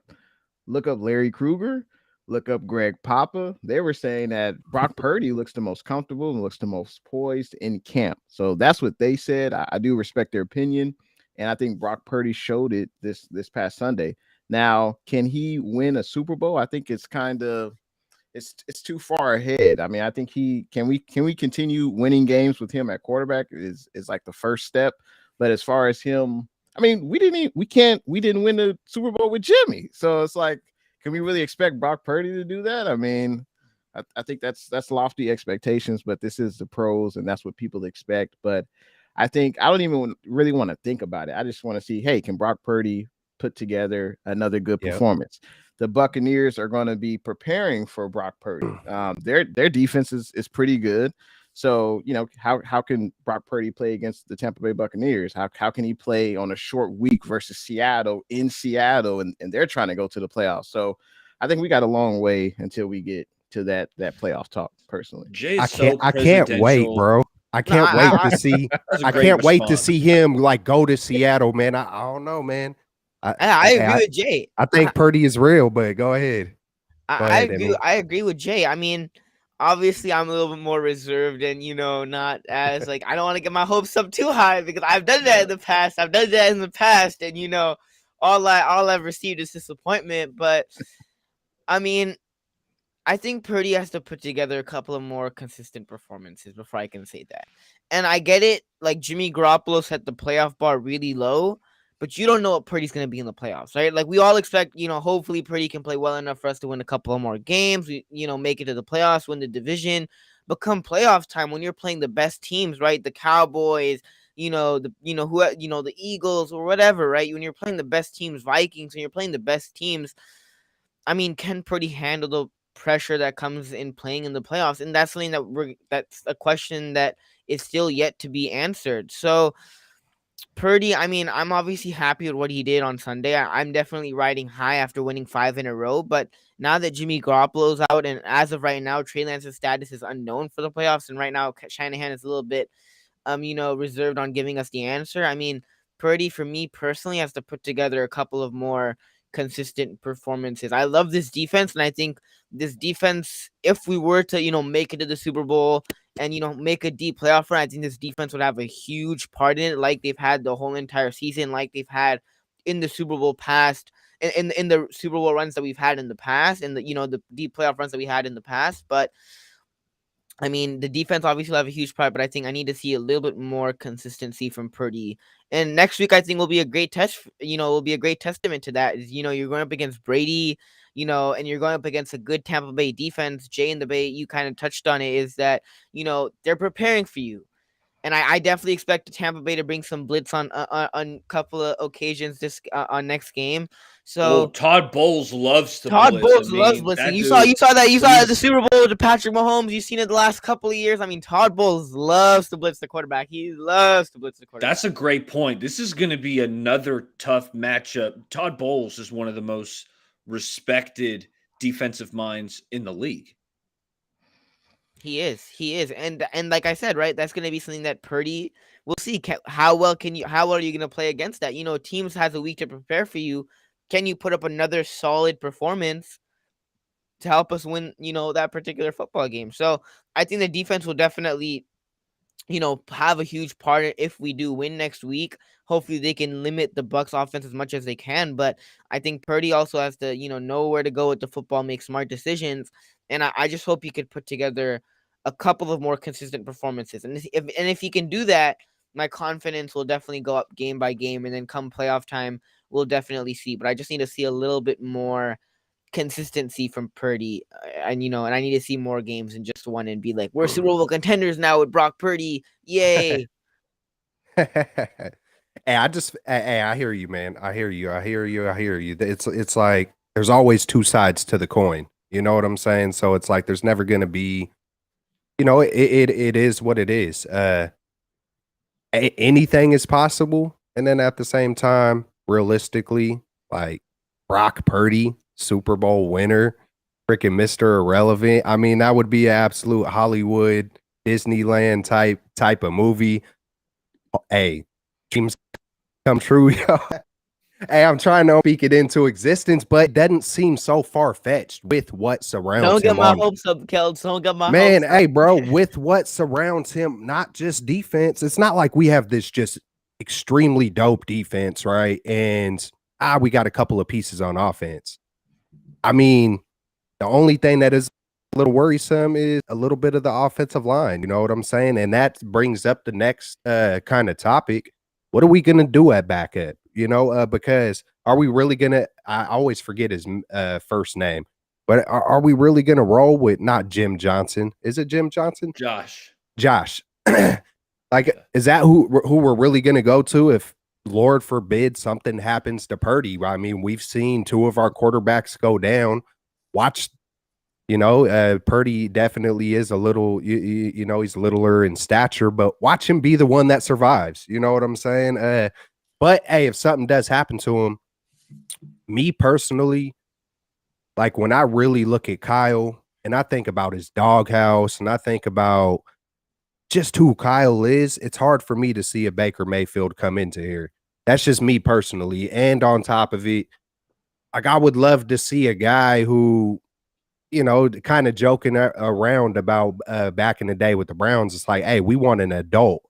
Look up Larry Krueger, look up Greg Papa. They were saying that Brock Purdy looks the most comfortable and looks the most poised in camp. So that's what they said. I do respect their opinion, and I think Brock Purdy showed it this past Sunday. Now, can he win a Super Bowl? I think it's kind of it's too far ahead. I mean, I think can we continue winning games with him at quarterback is like the first step. But as far as him, I mean, we didn't win the Super Bowl with Jimmy. So it's like, can we really expect Brock Purdy to do that? I mean, I think that's lofty expectations, but this is the pros and that's what people expect. But I think I don't even really want to think about it. I just want to see, hey, can Brock Purdy put together another good performance? The Buccaneers are going to be preparing for Brock Purdy. Their defense is pretty good. So, how can Brock Purdy play against the Tampa Bay Buccaneers? How can he play on a short week versus Seattle in Seattle, and they're trying to go to the playoffs? So I think we got a long way until we get to that playoff talk, personally. I can't wait, bro. I can't wait to see. I can't wait to see him like go to Seattle, man. I don't know, man. I agree with Jay. I think Purdy is real, but go ahead. I agree with Jay. I mean, obviously, I'm a little bit more reserved and, not as like, I don't want to get my hopes up too high because I've done that in the past. And, all I've received is disappointment. But I mean, I think Purdy has to put together a couple of more consistent performances before I can say that. And I get it. Like Jimmy Garoppolo set the playoff bar really low, but you don't know what Purdy's going to be in the playoffs, right? Like we all expect, hopefully Purdy can play well enough for us to win a couple of more games, make it to the playoffs, win the division. But come playoff time, when you're playing the best teams, right? The Cowboys, the Eagles or whatever, right? When you're playing the best teams, Vikings, when you're playing the best teams, I mean, can Purdy handle the pressure that comes in playing in the playoffs? And that's something that's a question that is still yet to be answered. So Purdy, I mean, I'm obviously happy with what he did on Sunday. I'm definitely riding high after winning 5 in a row. But now that Jimmy Garoppolo's out, and as of right now, Trey Lance's status is unknown for the playoffs, and right now Shanahan is a little bit, reserved on giving us the answer. I mean, Purdy, for me personally, has to put together a couple of more consistent performances. I love this defense, and I think this defense, if we were to, make it to the Super Bowl and, make a deep playoff run, I think this defense would have a huge part in it, like they've had the whole entire season, like they've had in the Super Bowl past, in the Super Bowl runs that we've had in the past, and the deep playoff runs that we had in the past. But I mean, the defense obviously will have a huge part, but I think I need to see a little bit more consistency from Purdy. And next week, I think will be a great test. Will be a great testament to that. Is you're going up against Brady, and you're going up against a good Tampa Bay defense. Jay in the Bay, you kind of touched on it. Is that they're preparing for you. And I definitely expect Tampa Bay to bring some blitz on a couple of occasions this on next game. So Todd Bowles loves to Todd blitz. Bowles loves blitzing. You saw that at the Super Bowl with Patrick Mahomes. You've seen it the last couple of years. I mean, Todd Bowles loves to blitz the quarterback. He loves to blitz the quarterback. That's a great point. This is going to be another tough matchup. Todd Bowles is one of the most respected defensive minds in the league. He is, and like I said, right, that's going to be something that Purdy will see. How well are you going to play against that? Teams has a week to prepare for you. can you put up another solid performance to help us win, that particular football game? So I think the defense will definitely, have a huge part if we do win next week. Hopefully they can limit the Bucs offense as much as they can, but I think Purdy also has to, know where to go with the football, make smart decisions, and I just hope he could put together a couple of more consistent performances. And if he can do that, my confidence will definitely go up game by game, and then come playoff time, we'll definitely see. But I just need to see a little bit more consistency from Purdy, and I need to see more games than just one and be like, we're Super Bowl contenders now with Brock Purdy, yay. I hear you, man. I hear you. It's like there's always two sides to the coin. You know what I'm saying? So it's like there's never going to be, it is what it is. Anything is possible, and then at the same time, realistically, like Brock Purdy, Super Bowl winner, freaking Mr. Irrelevant. I mean, that would be an absolute Hollywood, Disneyland type of movie. Hey, dreams come true, yo. Hey, I'm trying to speak it into existence, but it doesn't seem so far-fetched with what surrounds him. Don't get my hopes up, Kels. Don't get my man, hopes hey, up. bro, with what surrounds him, not just defense. It's not like we have this just extremely dope defense, right? And we got a couple of pieces on offense. I mean, the only thing that is a little worrisome is a little bit of the offensive line. You know what I'm saying? And that brings up the next kind of topic. What are we going to do at backup? Because are we really going to – I always forget his first name. But are we really going to roll with not Jim Johnson? Is it Jim Johnson? Josh. Like, is that who we're really going to go to if, Lord forbid, something happens to Purdy? I mean, we've seen two of our quarterbacks go down. Watch, Purdy definitely is a little, he's littler in stature, but watch him be the one that survives. You know what I'm saying? But, hey, if something does happen to him, me personally, like when I really look at Kyle and I think about his doghouse and I think about just who Kyle is, it's hard for me to see a Baker Mayfield come into here. That's just me personally. And on top of it, like I would love to see a guy who, kind of joking around about back in the day with the Browns. It's like, hey, we want an adult.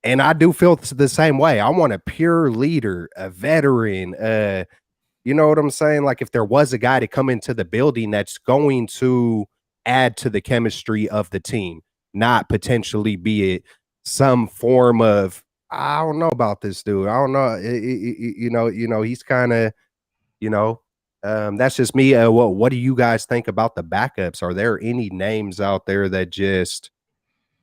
And I do feel the same way. I want a pure leader, a veteran, you know what I'm saying? Like if there was a guy to come into the building that's going to add to the chemistry of the team, not potentially be it some form of, I don't know about this dude. I don't know. He's kind of, that's just me. What do you guys think about the backups? Are there any names out there that just,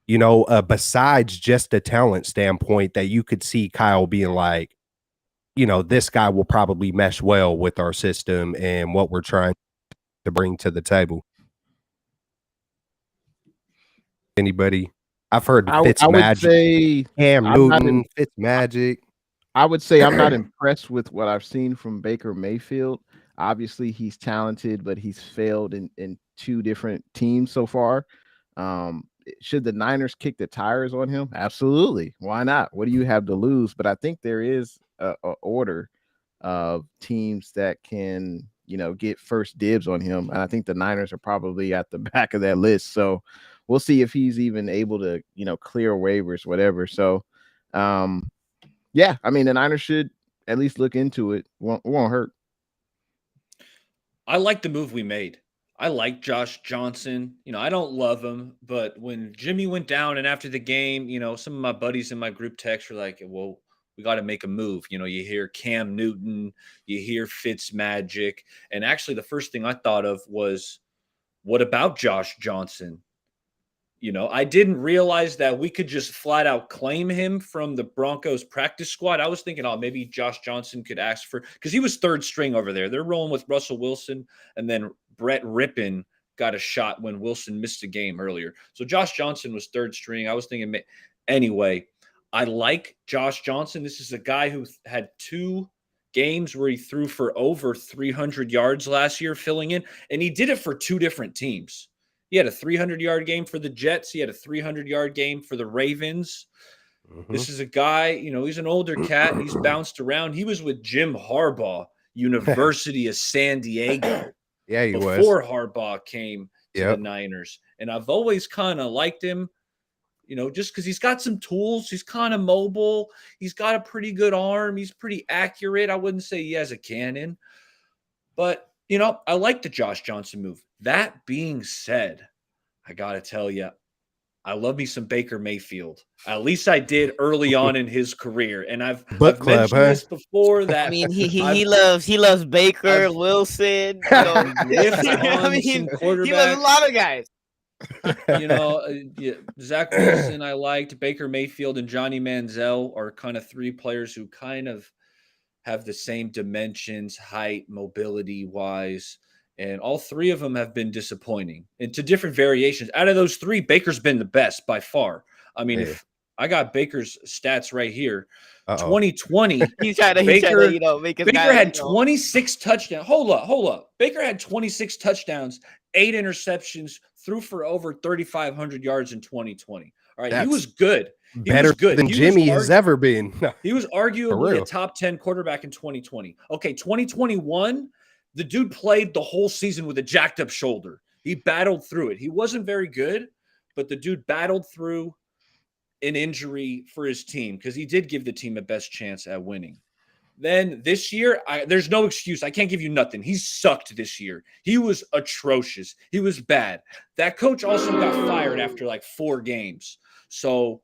besides just a talent standpoint that you could see Kyle being like, this guy will probably mesh well with our system and what we're trying to bring to the table? Anybody? I've heard I would say Cam Newton, Fitzmagic. I would say I'm not impressed with what I've seen from Baker Mayfield. Obviously, he's talented, but he's failed in two different teams so far. Should the Niners kick the tires on him? Absolutely. Why not? What do you have to lose? But I think there is a order of teams that can, get first dibs on him. And I think the Niners are probably at the back of that list. So we'll see if he's even able to, clear waivers, whatever. So, yeah, I mean, the Niners should at least look into it. Won't hurt. I like the move we made. I like Josh Johnson. I don't love him, but when Jimmy went down and after the game, some of my buddies in my group text were like, well, we got to make a move. You hear Cam Newton, you hear Fitzmagic. And actually the first thing I thought of was, what about Josh Johnson? I didn't realize that we could just flat out claim him from the Broncos practice squad. I was thinking, maybe Josh Johnson could ask for, because he was third string over there. They're rolling with Russell Wilson, and then Brett Rippon got a shot when Wilson missed a game earlier. So Josh Johnson was third string. I was thinking, anyway, I like Josh Johnson. This is a guy who had 2 games where he threw for over 300 yards last year filling in, and he did it for 2 different teams. He had a 300-yard game for the Jets. He had a 300-yard game for the Ravens. Mm-hmm. This is a guy, he's an older cat. He's bounced around. He was with Jim Harbaugh University of San Diego. Yeah, he was. Before Harbaugh came to the Niners. And I've always kind of liked him, just because he's got some tools. He's kind of mobile. He's got a pretty good arm. He's pretty accurate. I wouldn't say he has a cannon. But, I like the Josh Johnson move. That being said, I got to tell you, I love me some Baker Mayfield. At least I did early on in his career, and I've mentioned this before. That he loves Baker, Wilson. He loves a lot of guys. Zach Wilson I liked. Baker Mayfield and Johnny Manziel are kind of three players who kind of have the same dimensions, height, mobility wise. And all three of them have been disappointing and to different variations. Out of those three, Baker's been the best by far. I mean, if I got Baker's stats right here, 2020, Baker had 26 touchdowns. Hold up. Baker had 26 touchdowns, 8 interceptions, threw for over 3,500 yards in 2020. All right, he was good. Better than Jimmy has ever been. He was arguably a top 10 quarterback in 2020. Okay, 2021. The dude played the whole season with a jacked up shoulder. He battled through it. He wasn't very good, but the dude battled through an injury for his team because he did give the team a best chance at winning. Then this year, there's no excuse. I can't give you nothing. He sucked this year. He was atrocious. He was bad. That coach also got fired after like 4 games. So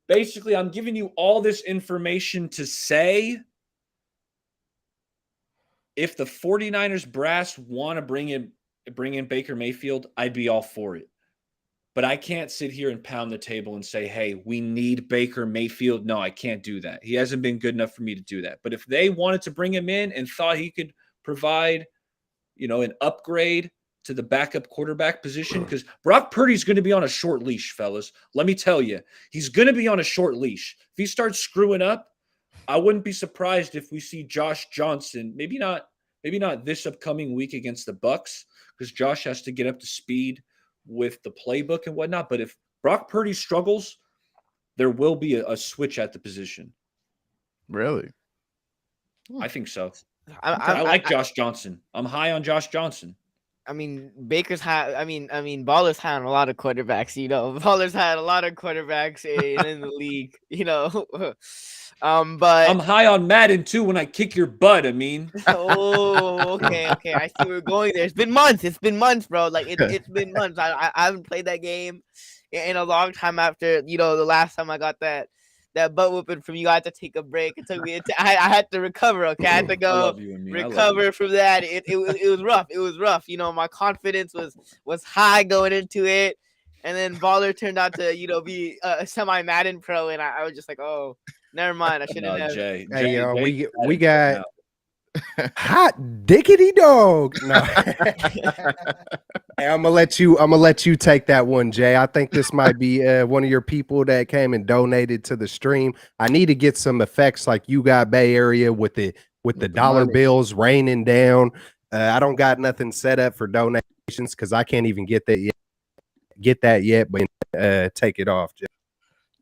basically, I'm giving you all this information to say, if the 49ers brass want to bring in Baker Mayfield, I'd be all for it. But I can't sit here and pound the table and say, hey, we need Baker Mayfield. No, I can't do that. He hasn't been good enough for me to do that. But if they wanted to bring him in and thought he could provide, an upgrade to the backup quarterback position, because Brock Purdy's going to be on a short leash, fellas. Let me tell you, he's going to be on a short leash. If he starts screwing up, I wouldn't be surprised if we see Josh Johnson, maybe not this upcoming week against the Bucs, because Josh has to get up to speed with the playbook and whatnot. But if Brock Purdy struggles, there will be a switch at the position. Really? I think so. I like Josh Johnson. I'm high on Josh Johnson. I mean, Baker's high. I mean, Baller's high on a lot of quarterbacks. Baller's had a lot of quarterbacks in the league. But I'm high on Madden too. When I kick your butt, I mean. Oh, okay. I see where we're going there. It's been months, bro. Like it's been months. I haven't played that game in a long time. After the last time I got that butt whooping from you, I had to take a break. It took me. I had to recover. Okay, I had to go recover from that. It was rough. It was rough. My confidence was high going into it, and then Baller turned out to be a semi Madden pro, and I was just like, oh, never mind. I should have. Jay, we got hot diggity dog. No. Hey, I'm gonna let you take that one, Jay. I think this might be one of your people that came and donated to the stream. I need to get some effects like you got Bay Area with the dollar bills raining down. I don't got nothing set up for donations because I can't even get that yet. But take it off, Jay.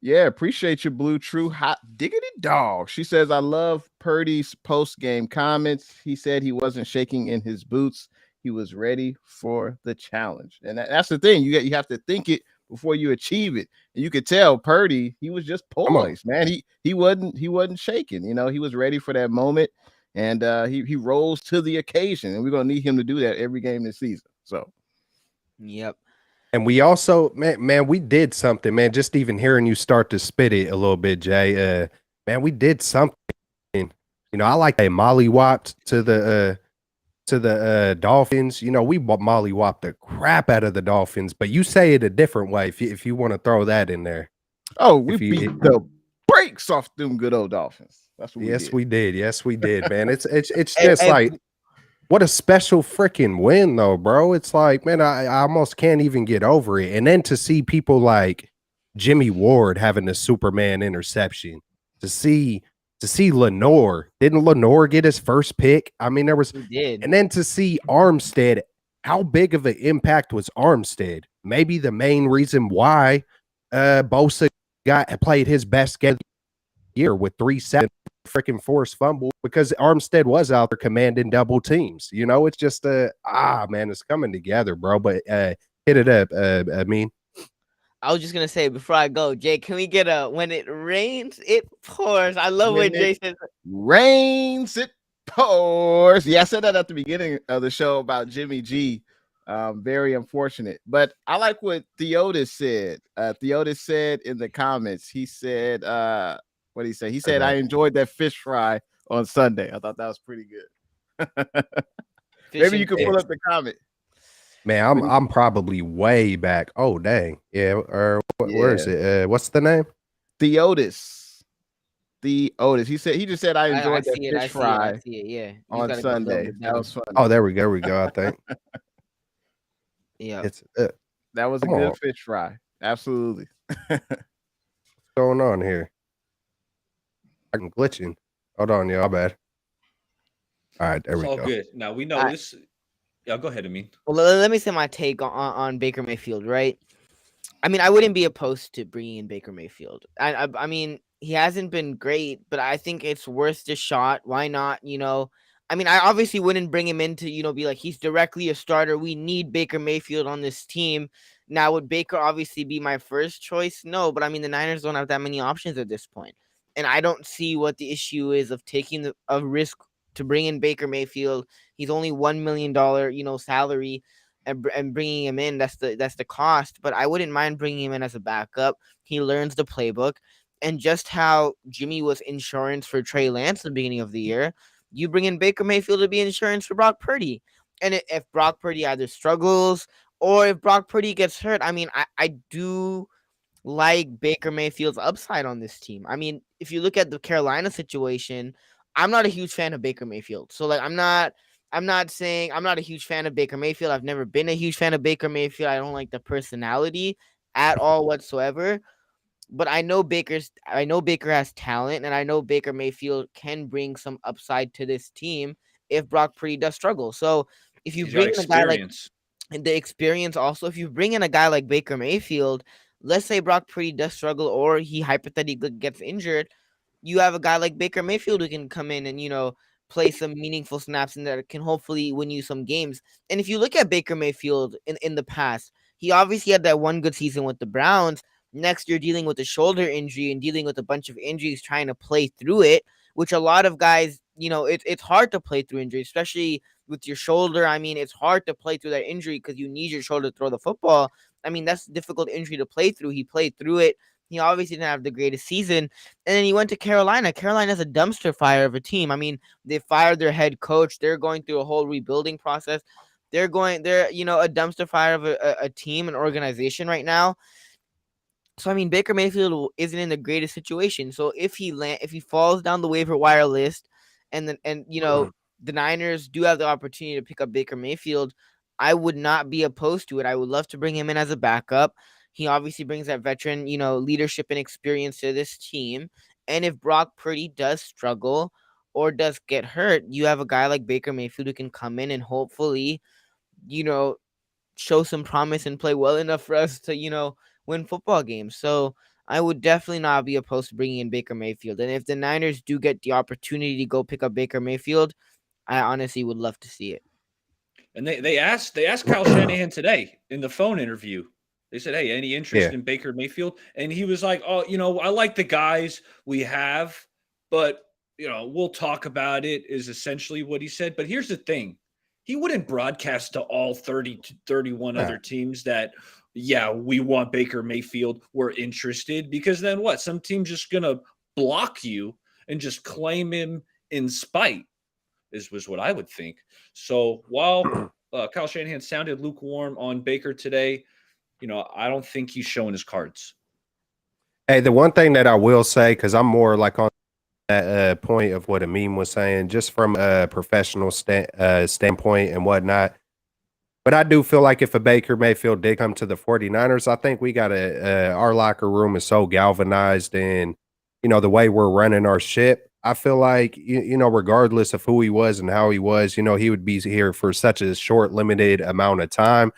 Yeah, appreciate you, Blue True Hot Diggity Dog. She says, I love Purdy's post-game comments. He said he wasn't shaking in his boots. He was ready for the challenge. And that's the thing. You have to think it before you achieve it. And you could tell Purdy, he was just poised, man. He wasn't shaking. He was ready for that moment. And he rose to the occasion. And we're going to need him to do that every game this season. So, yep. And we also, man, we did something, man. Just even hearing you start to spit it a little bit, Jay. Man, we did something. I like they mollywopped to the Dolphins. We mollywopped the crap out of the Dolphins, but you say it a different way if you want to throw that in there. Oh, we beat the brakes off them good old Dolphins. That's what we did. Yes, we did, man. It's just like. What a special freaking win, though, bro. It's like, man, I almost can't even get over it. And then to see people like Jimmy Ward having the Superman interception, to see Lenore. Didn't Lenore get his first pick? I mean, He did. And then to see Armstead, how big of an impact was Armstead? Maybe the main reason why Bosa played his best game of the year with 3 7 freaking forced fumble because Armstead was out there commanding double teams. You know, it's just man, it's coming together, bro. But hit it up, I mean. I was just gonna say before I go, Jay, can we get a when it rains, it pours? I love when Jay says rains, it pours. Yeah, I said that at the beginning of the show about Jimmy G. Very unfortunate. But I like what Theotis said. Theotis said in the comments, he said, what did he say? He said, I enjoyed that fish fry on Sunday. I thought that was pretty good. Maybe you could pull up the comment. Man, I'm probably way back. Oh, dang. Yeah. Or where is it? What's the name? Theotis. He just said, I enjoyed that fish fry. I see it. Yeah. On Sunday. That was fun. Oh, there we go. I think. Yeah. That was a good fish fry. Absolutely. What's going on here? I'm glitching. Hold on, y'all. Bad. All right, there we go. All good. Now we know this. Yeah, go ahead, Amin. Well, let me say my take on Baker Mayfield, right? I mean, I wouldn't be opposed to bringing in Baker Mayfield. I mean, he hasn't been great, but I think it's worth the shot. Why not? You know, I mean, I obviously wouldn't bring him in to, you know, be like, he's directly a starter. We need Baker Mayfield on this team. Now, would Baker obviously be my first choice? No, but I mean, the Niners don't have that many options at this point. And I don't see what the issue is of taking a risk to bring in Baker Mayfield. He's only $1 million, you know, salary, and bringing him in, that's the cost. But I wouldn't mind bringing him in as a backup. He learns the playbook. And just how Jimmy was insurance for Trey Lance at the beginning of the year, you bring in Baker Mayfield to be insurance for Brock Purdy. And if Brock Purdy either struggles or if Brock Purdy gets hurt, I mean, I do like Baker Mayfield's upside on this team. I mean, if you look at the Carolina situation, I'm not a huge fan of Baker Mayfield. So, like, I'm not saying I'm not a huge fan of Baker Mayfield. I've never been a huge fan of Baker Mayfield. I don't like the personality at all whatsoever. But I know Baker has talent, and I know Baker Mayfield can bring some upside to this team if Brock Purdy does struggle. So if you bring in a guy like the experience, also if you bring in a guy like Baker Mayfield, let's say Brock Purdy does struggle or he hypothetically gets injured, you have a guy like Baker Mayfield who can come in and, you know, play some meaningful snaps and that can hopefully win you some games. And if you look at Baker Mayfield in the past, he obviously had that one good season with the Browns. Next year, dealing with a shoulder injury and dealing with a bunch of injuries, trying to play through it, which a lot of guys, you know, it's hard to play through injury, especially with your shoulder. I mean, it's hard to play through that injury because you need your shoulder to throw the football. I mean, that's a difficult injury to play through. He played through it. He obviously didn't have the greatest season. And then he went to Carolina. Carolina's a dumpster fire of a team. I mean, they fired their head coach. They're going through a whole rebuilding process. They're, you know, a dumpster fire of a team, an organization right now. So, I mean, Baker Mayfield isn't in the greatest situation. So if he falls down the waiver wire list and you know, the Niners do have the opportunity to pick up Baker Mayfield, I would not be opposed to it. I would love to bring him in as a backup. He obviously brings that veteran, you know, leadership and experience to this team. And if Brock Purdy does struggle or does get hurt, you have a guy like Baker Mayfield who can come in and hopefully, you know, show some promise and play well enough for us to, you know, win football games. So I would definitely not be opposed to bringing in Baker Mayfield. And if the Niners do get the opportunity to go pick up Baker Mayfield, I honestly would love to see it. And they asked Kyle Shanahan today in the phone interview. They said, "Hey, any interest in Baker Mayfield?" And he was like, "Oh, you know, I like the guys we have, but you know, we'll talk about it," is essentially what he said. But here's the thing. He wouldn't broadcast to all 30 to 31 other teams that, yeah, we want Baker Mayfield, we're interested, because then what? Some team's just going to block you and just claim him in spite was what I would think. So while Kyle Shanahan sounded lukewarm on Baker today, you know, I don't think he's showing his cards. Hey, the one thing that I will say, because I'm more like on that point of what Amin was saying, just from a professional standpoint and whatnot. But I do feel like if a Baker Mayfield did come to the 49ers, I think we got our locker room is so galvanized and, you know, the way we're running our ship. I feel like, you know, regardless of who he was and how he was, you know, he would be here for such a short, limited amount of time.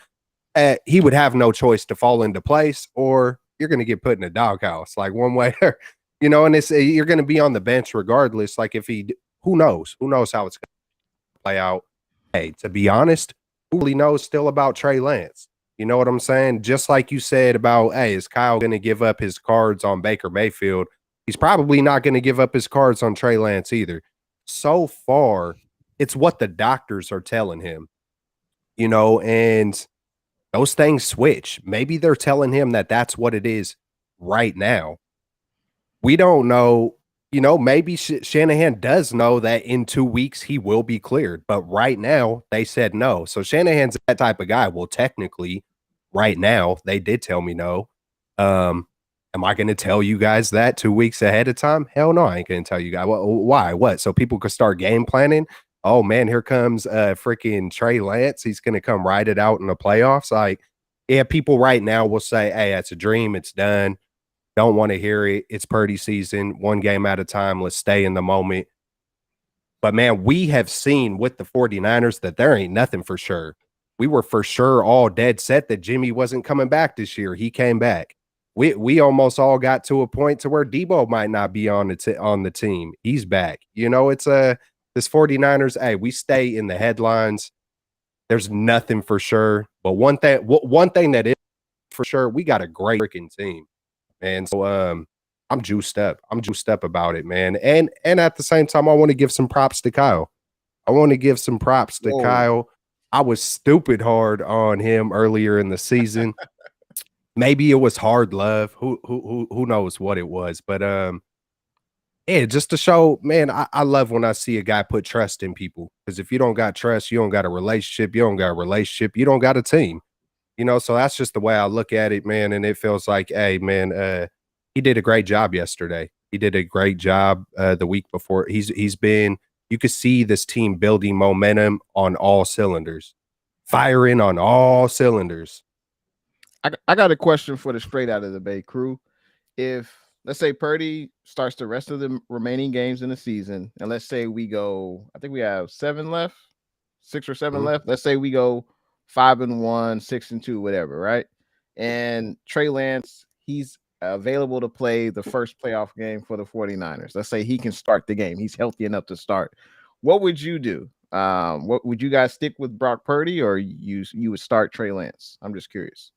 He would have no choice to fall into place, or you're going to get put in a doghouse, like one way or, You know, and it's you're going to be on the bench regardless. Like if who knows how it's going to play out. Hey, to be honest, who really knows still about Trey Lance? You know what I'm saying? Just like you said about, hey, is Kyle going to give up his cards on Baker Mayfield? He's probably not going to give up his cards on Trey Lance either. So far, it's what the doctors are telling him, you know, and those things switch. Maybe they're telling him that that's what it is right now. We don't know, you know, maybe Shanahan does know that in 2 weeks he will be cleared, but right now they said no. So Shanahan's that type of guy. Well, technically, right now they did tell me no. Am I going to tell you guys that 2 weeks ahead of time? Hell no, I ain't going to tell you guys. Why? What? So people could start game planning. Oh man, here comes freaking Trey Lance. He's going to come ride it out in the playoffs. Like, yeah, people right now will say, hey, that's a dream. It's done. Don't want to hear it. It's Purdy season, one game at a time. Let's stay in the moment. But, man, we have seen with the 49ers that there ain't nothing for sure. We were for sure all dead set that Jimmy wasn't coming back this year. He came back. We almost all got to a point to where Debo might not be on the team. He's back. You know, it's this 49ers, hey, we stay in the headlines. There's nothing for sure. But one thing that is for sure, we got a great freaking team. And so I'm juiced up. I'm juiced up about it, man. And at the same time, I want to give some props to Kyle. Kyle. I was stupid hard on him earlier in the season. Maybe it was hard love. Who knows what it was? But yeah, just to show, man, I love when I see a guy put trust in people. Because if you don't got trust, you don't got a relationship. You don't got a relationship. You don't got a team. You know, so that's just the way I look at it, man. And it feels like, hey, man, he did a great job yesterday. He did a great job the week before. He's been, you could see this team building momentum on all cylinders, firing on all cylinders. I got a question for the straight out of the Bay crew. If, let's say, Purdy starts the rest of the remaining games in the season, and let's say we go, I think we have 7 left, 6 or 7 left. Let's say we go 5-1, 6-2, whatever, right? And Trey Lance, he's available to play the first playoff game for the 49ers. Let's say he can start the game. He's healthy enough to start. What would you do? What would you guys stick with Brock Purdy, or you would start Trey Lance? I'm just curious.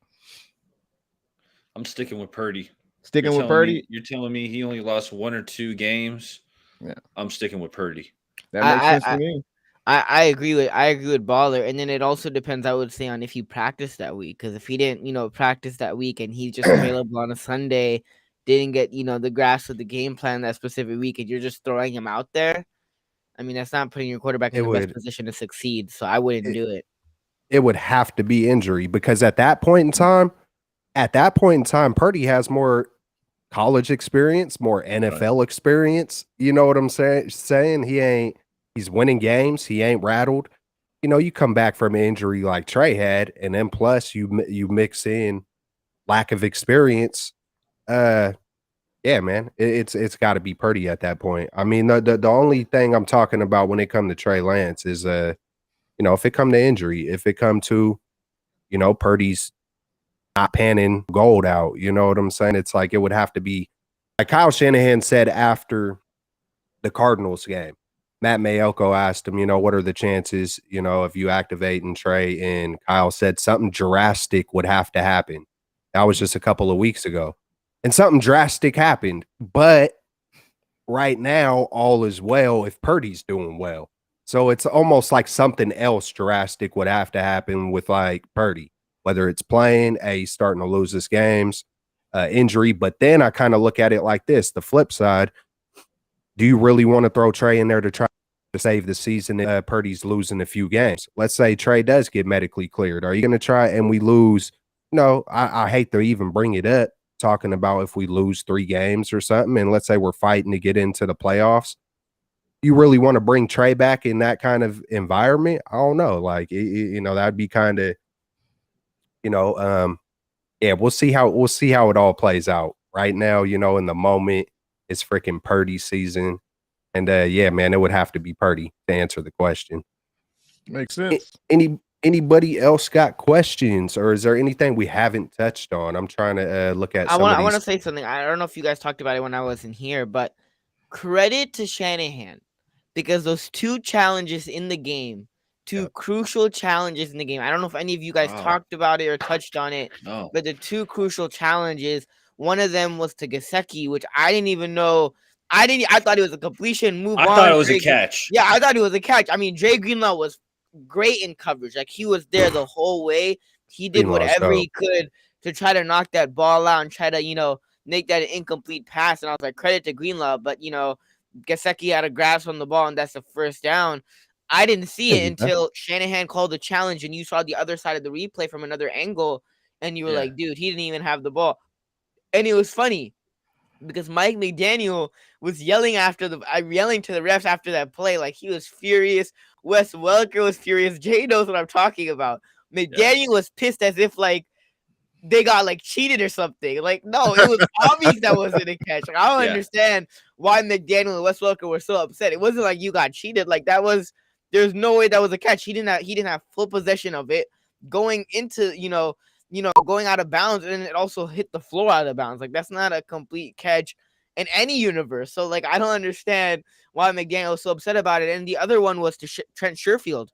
I'm sticking with Purdy. Sticking with Purdy? You're telling me he only lost 1 or 2 games? Yeah. I'm sticking with Purdy. That makes sense to me. I agree with Baller, and then it also depends, I would say, on if he practiced that week. Because if he didn't, practice that week and he's just available on a Sunday, didn't get the grasp of the game plan that specific week, and you're just throwing him out there, I mean, that's not putting your quarterback in the best position to succeed. So I wouldn't do it. It would have to be injury, because at that point in time, Purdy has more college experience, more NFL experience. You know what I'm saying? He's winning games. He ain't rattled. You come back from an injury like Trey had, and then plus you mix in lack of experience. Yeah, man, it's got to be Purdy at that point. I mean, the only thing I'm talking about when it comes to Trey Lance is, if it come to injury, if it come to, Purdy's not panning gold out. You know what I'm saying? It's like it would have to be, like Kyle Shanahan said after the Cardinals game. Matt Mayoko asked him, what are the chances, if you activate and Trey, and Kyle said something drastic would have to happen. That was just a couple of weeks ago. And something drastic happened. But right now, all is well if Purdy's doing well. So it's almost like something else drastic would have to happen with like Purdy, whether it's playing, he's starting to lose his games, injury. But then I kind of look at it like this, the flip side. Do you really want to throw Trey in there to try to save the season if Purdy's losing a few games? Let's say Trey does get medically cleared. Are you going to try and we lose? No, I hate to even bring it up, talking about if we lose 3 games or something, and let's say we're fighting to get into the playoffs. You really want to bring Trey back in that kind of environment? I don't know. Like, that'd be kind of, yeah, we'll see how it all plays out. Right now, in the moment, it's freaking Purdy season. And yeah, man, it would have to be Purdy to answer the question. Makes sense. Anybody else got questions, or is there anything we haven't touched on? I'm trying to look at I some of want to these. say something. I don't know if you guys talked about it when I wasn't here, but credit to Shanahan because those two challenges in the game, two Yep. crucial challenges in the game. I don't know if any of you guys Wow. talked about it or touched on it, No. but the two crucial challenges, one of them was to Gesicki, which I didn't even know. I thought it was a completion, move on. I thought it was a Dre Green- catch. Yeah, I thought it was a catch. I mean, Dre Greenlaw was great in coverage. Like he was there the whole way. He did Greenlaw's whatever dope. he could to try to knock that ball out and try to, make that an incomplete pass. And I was like, credit to Greenlaw, but Gesicki had a grasp on the ball, and that's the first down. I didn't see it until Shanahan called the challenge, and you saw the other side of the replay from another angle, and you were Yeah. like, dude, he didn't even have the ball. And it was funny because Mike McDaniel was yelling to the refs after that play, like he was furious. Wes Welker was furious. Jay knows what I'm talking about. McDaniel was pissed as if like they got like cheated or something. Like, no, it was obvious that wasn't a catch. Like, I don't Yeah. understand why McDaniel and Wes Welker were so upset. It wasn't like you got cheated. Like there's no way that was a catch. He didn't have full possession of it going into, going out of bounds, and it also hit the floor out of bounds. Like that's not a complete catch in any universe. So like I don't understand why McDaniel was so upset about it. And the other one was to Trent Sherfield,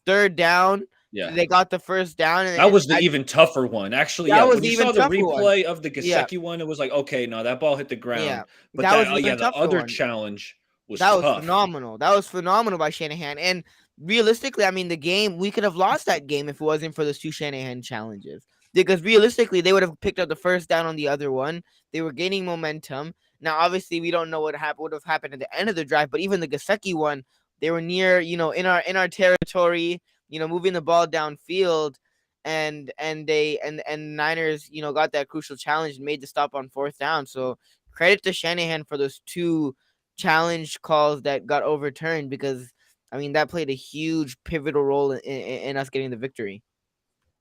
third down. Yeah. They got the first down. And That was the even tougher one. Actually, That yeah. was When the you even saw the tougher one. replay of the Yeah. Gesicki one, it was like, okay, no, that ball hit the ground. Yeah, But that was the even the tougher other one. challenge was That was tough. phenomenal. That was phenomenal by Shanahan. And realistically, I mean, the game, we could have lost that game if it wasn't for those two Shanahan challenges. Because realistically, they would have picked up the first down on the other one. They were gaining momentum. Now, obviously, we don't know what would have happened at the end of the drive, but even the Gesicki one, they were near, in our territory, moving the ball downfield, and Niners, got that crucial challenge and made the stop on fourth down. So credit to Shanahan for those two challenge calls that got overturned, because I mean that played a huge pivotal role in us getting the victory.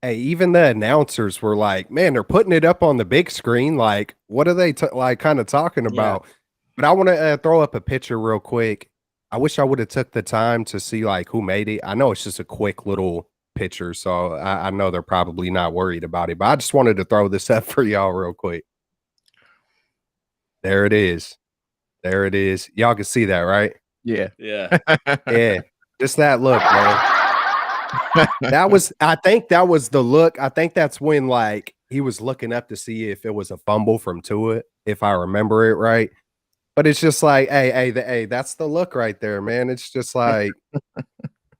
Hey, even the announcers were like, man, they're putting it up on the big screen. Like, what are they like kind of talking about? But I want to throw up a picture real quick. I wish I would have took the time to see like who made it. I know it's just a quick little picture, so I know they're probably not worried about it, but I just wanted to throw this up for y'all real quick. There it is. There it is. Y'all can see that, right? Yeah. Yeah. Yeah. Just that look, man. I think that was the look. I think that's when like he was looking up to see if it was a fumble from Tua, if I remember it right. But it's just like, hey, that's the look right there, man. It's just like,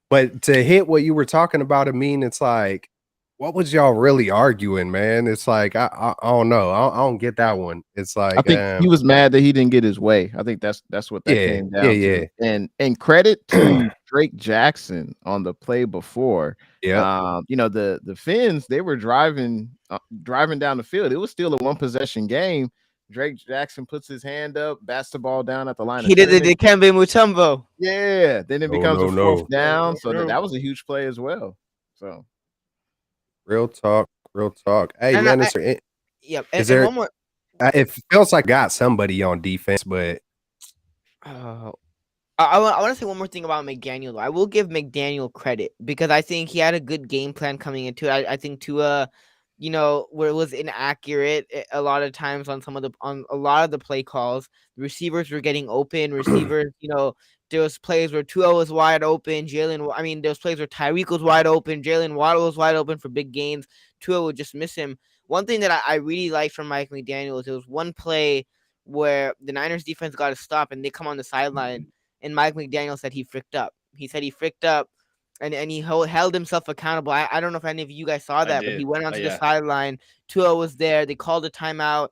but to hit what you were talking about, it's like, what was y'all really arguing, man? It's like, I don't know. I don't get that one. It's like, I think he was mad that he didn't get his way. I think that's what that came down to. And credit to Drake Jackson on the play before. Yeah. The Finns, they were driving down the field. It was still a one possession game. Drake Jackson puts his hand up, bats the ball down at the line. He did the Dikembe Mutombo. Yeah. Then it becomes a fourth down. So that was a huge play as well. So real talk. Hey, And man, yep. Is And there, one more. it feels like I got somebody on defense, but I want to say one more thing about McDaniel. I will give McDaniel credit because I think he had a good game plan coming into it. I think Tua, where it was inaccurate a lot of times on a lot of the play calls. The receivers were getting open. Receivers, there was plays where Tua was wide open. There was plays where Tyreek was wide open. Jalen Waddle was wide open for big gains. Tua would just miss him. One thing that I really liked from Mike McDaniel is there was one play where the Niners defense got to stop and they come on the sideline, and Mike McDaniel said he fricked up. He said he fricked up, and he held himself accountable. I don't know if any of you guys saw that, but he went onto the sideline. Tua was there. They called a timeout,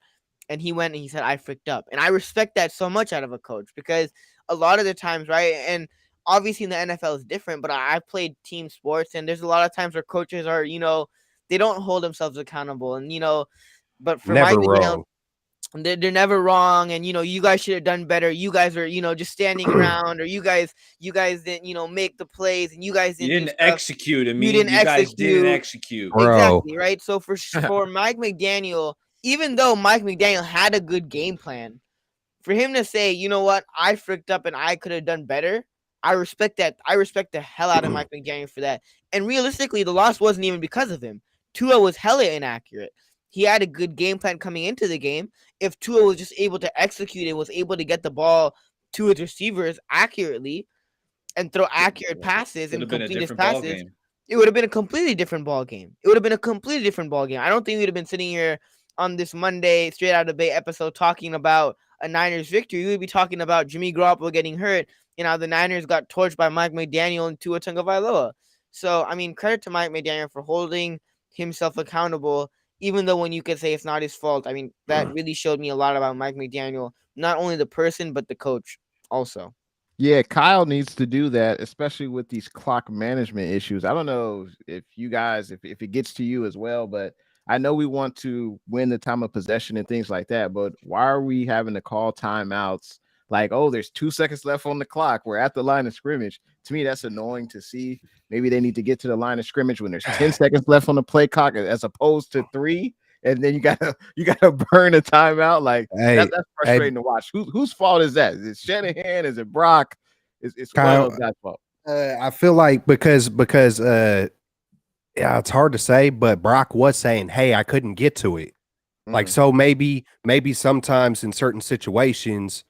and he went and he said, I fricked up. And I respect that so much out of a coach, because a lot of the times, right, and obviously in the NFL is different, but I've played team sports, and there's a lot of times where coaches are, they don't hold themselves accountable. And, but for never Mike wrong. McDaniel, they're never wrong. And, you guys should have done better. You guys are, just standing around, or you guys didn't, make the plays, and you guys didn't execute. I mean, you guys didn't execute. Bro. Exactly, right? So for Mike McDaniel, even though Mike McDaniel had a good game plan, for him to say, you know what, I fricked up and I could have done better, I respect that. I respect the hell out of Mike McDaniel for that. And realistically, the loss wasn't even because of him. Tua was hella inaccurate. He had a good game plan coming into the game. If Tua was just able to execute it, was able to get the ball to his receivers accurately and throw accurate passes and complete his passes, it would have been a completely different ball game. It would have been a completely different ball game. I don't think we'd have been sitting here on this Monday Straight Out of Bay episode talking about a Niners victory. We would be talking about Jimmy Garoppolo getting hurt and how the Niners got torched by Mike McDaniel and Tua Tagovailoa. So, I mean, credit to Mike McDaniel for holding himself accountable, even though when you could say it's not his fault. I mean, that really showed me a lot about Mike McDaniel, not only the person, but the coach also. Yeah, Kyle needs to do that, especially with these clock management issues. I don't know if you guys, if it gets to you as well, but I know we want to win the time of possession and things like that, but why are we having to call timeouts? Like, oh, there's 2 seconds left on the clock. We're at the line of scrimmage. To me, that's annoying to see. Maybe they need to get to the line of scrimmage when there's 10 seconds left on the play clock as opposed to 3. And then you gotta burn a timeout. Like that's frustrating to watch. Whose fault is that? Is it Shanahan? Is it Brock? It's Kyle, one of those guys' fault. I feel like because yeah, it's hard to say, but Brock was saying, "Hey, I couldn't get to it." Like, so maybe sometimes in certain situations,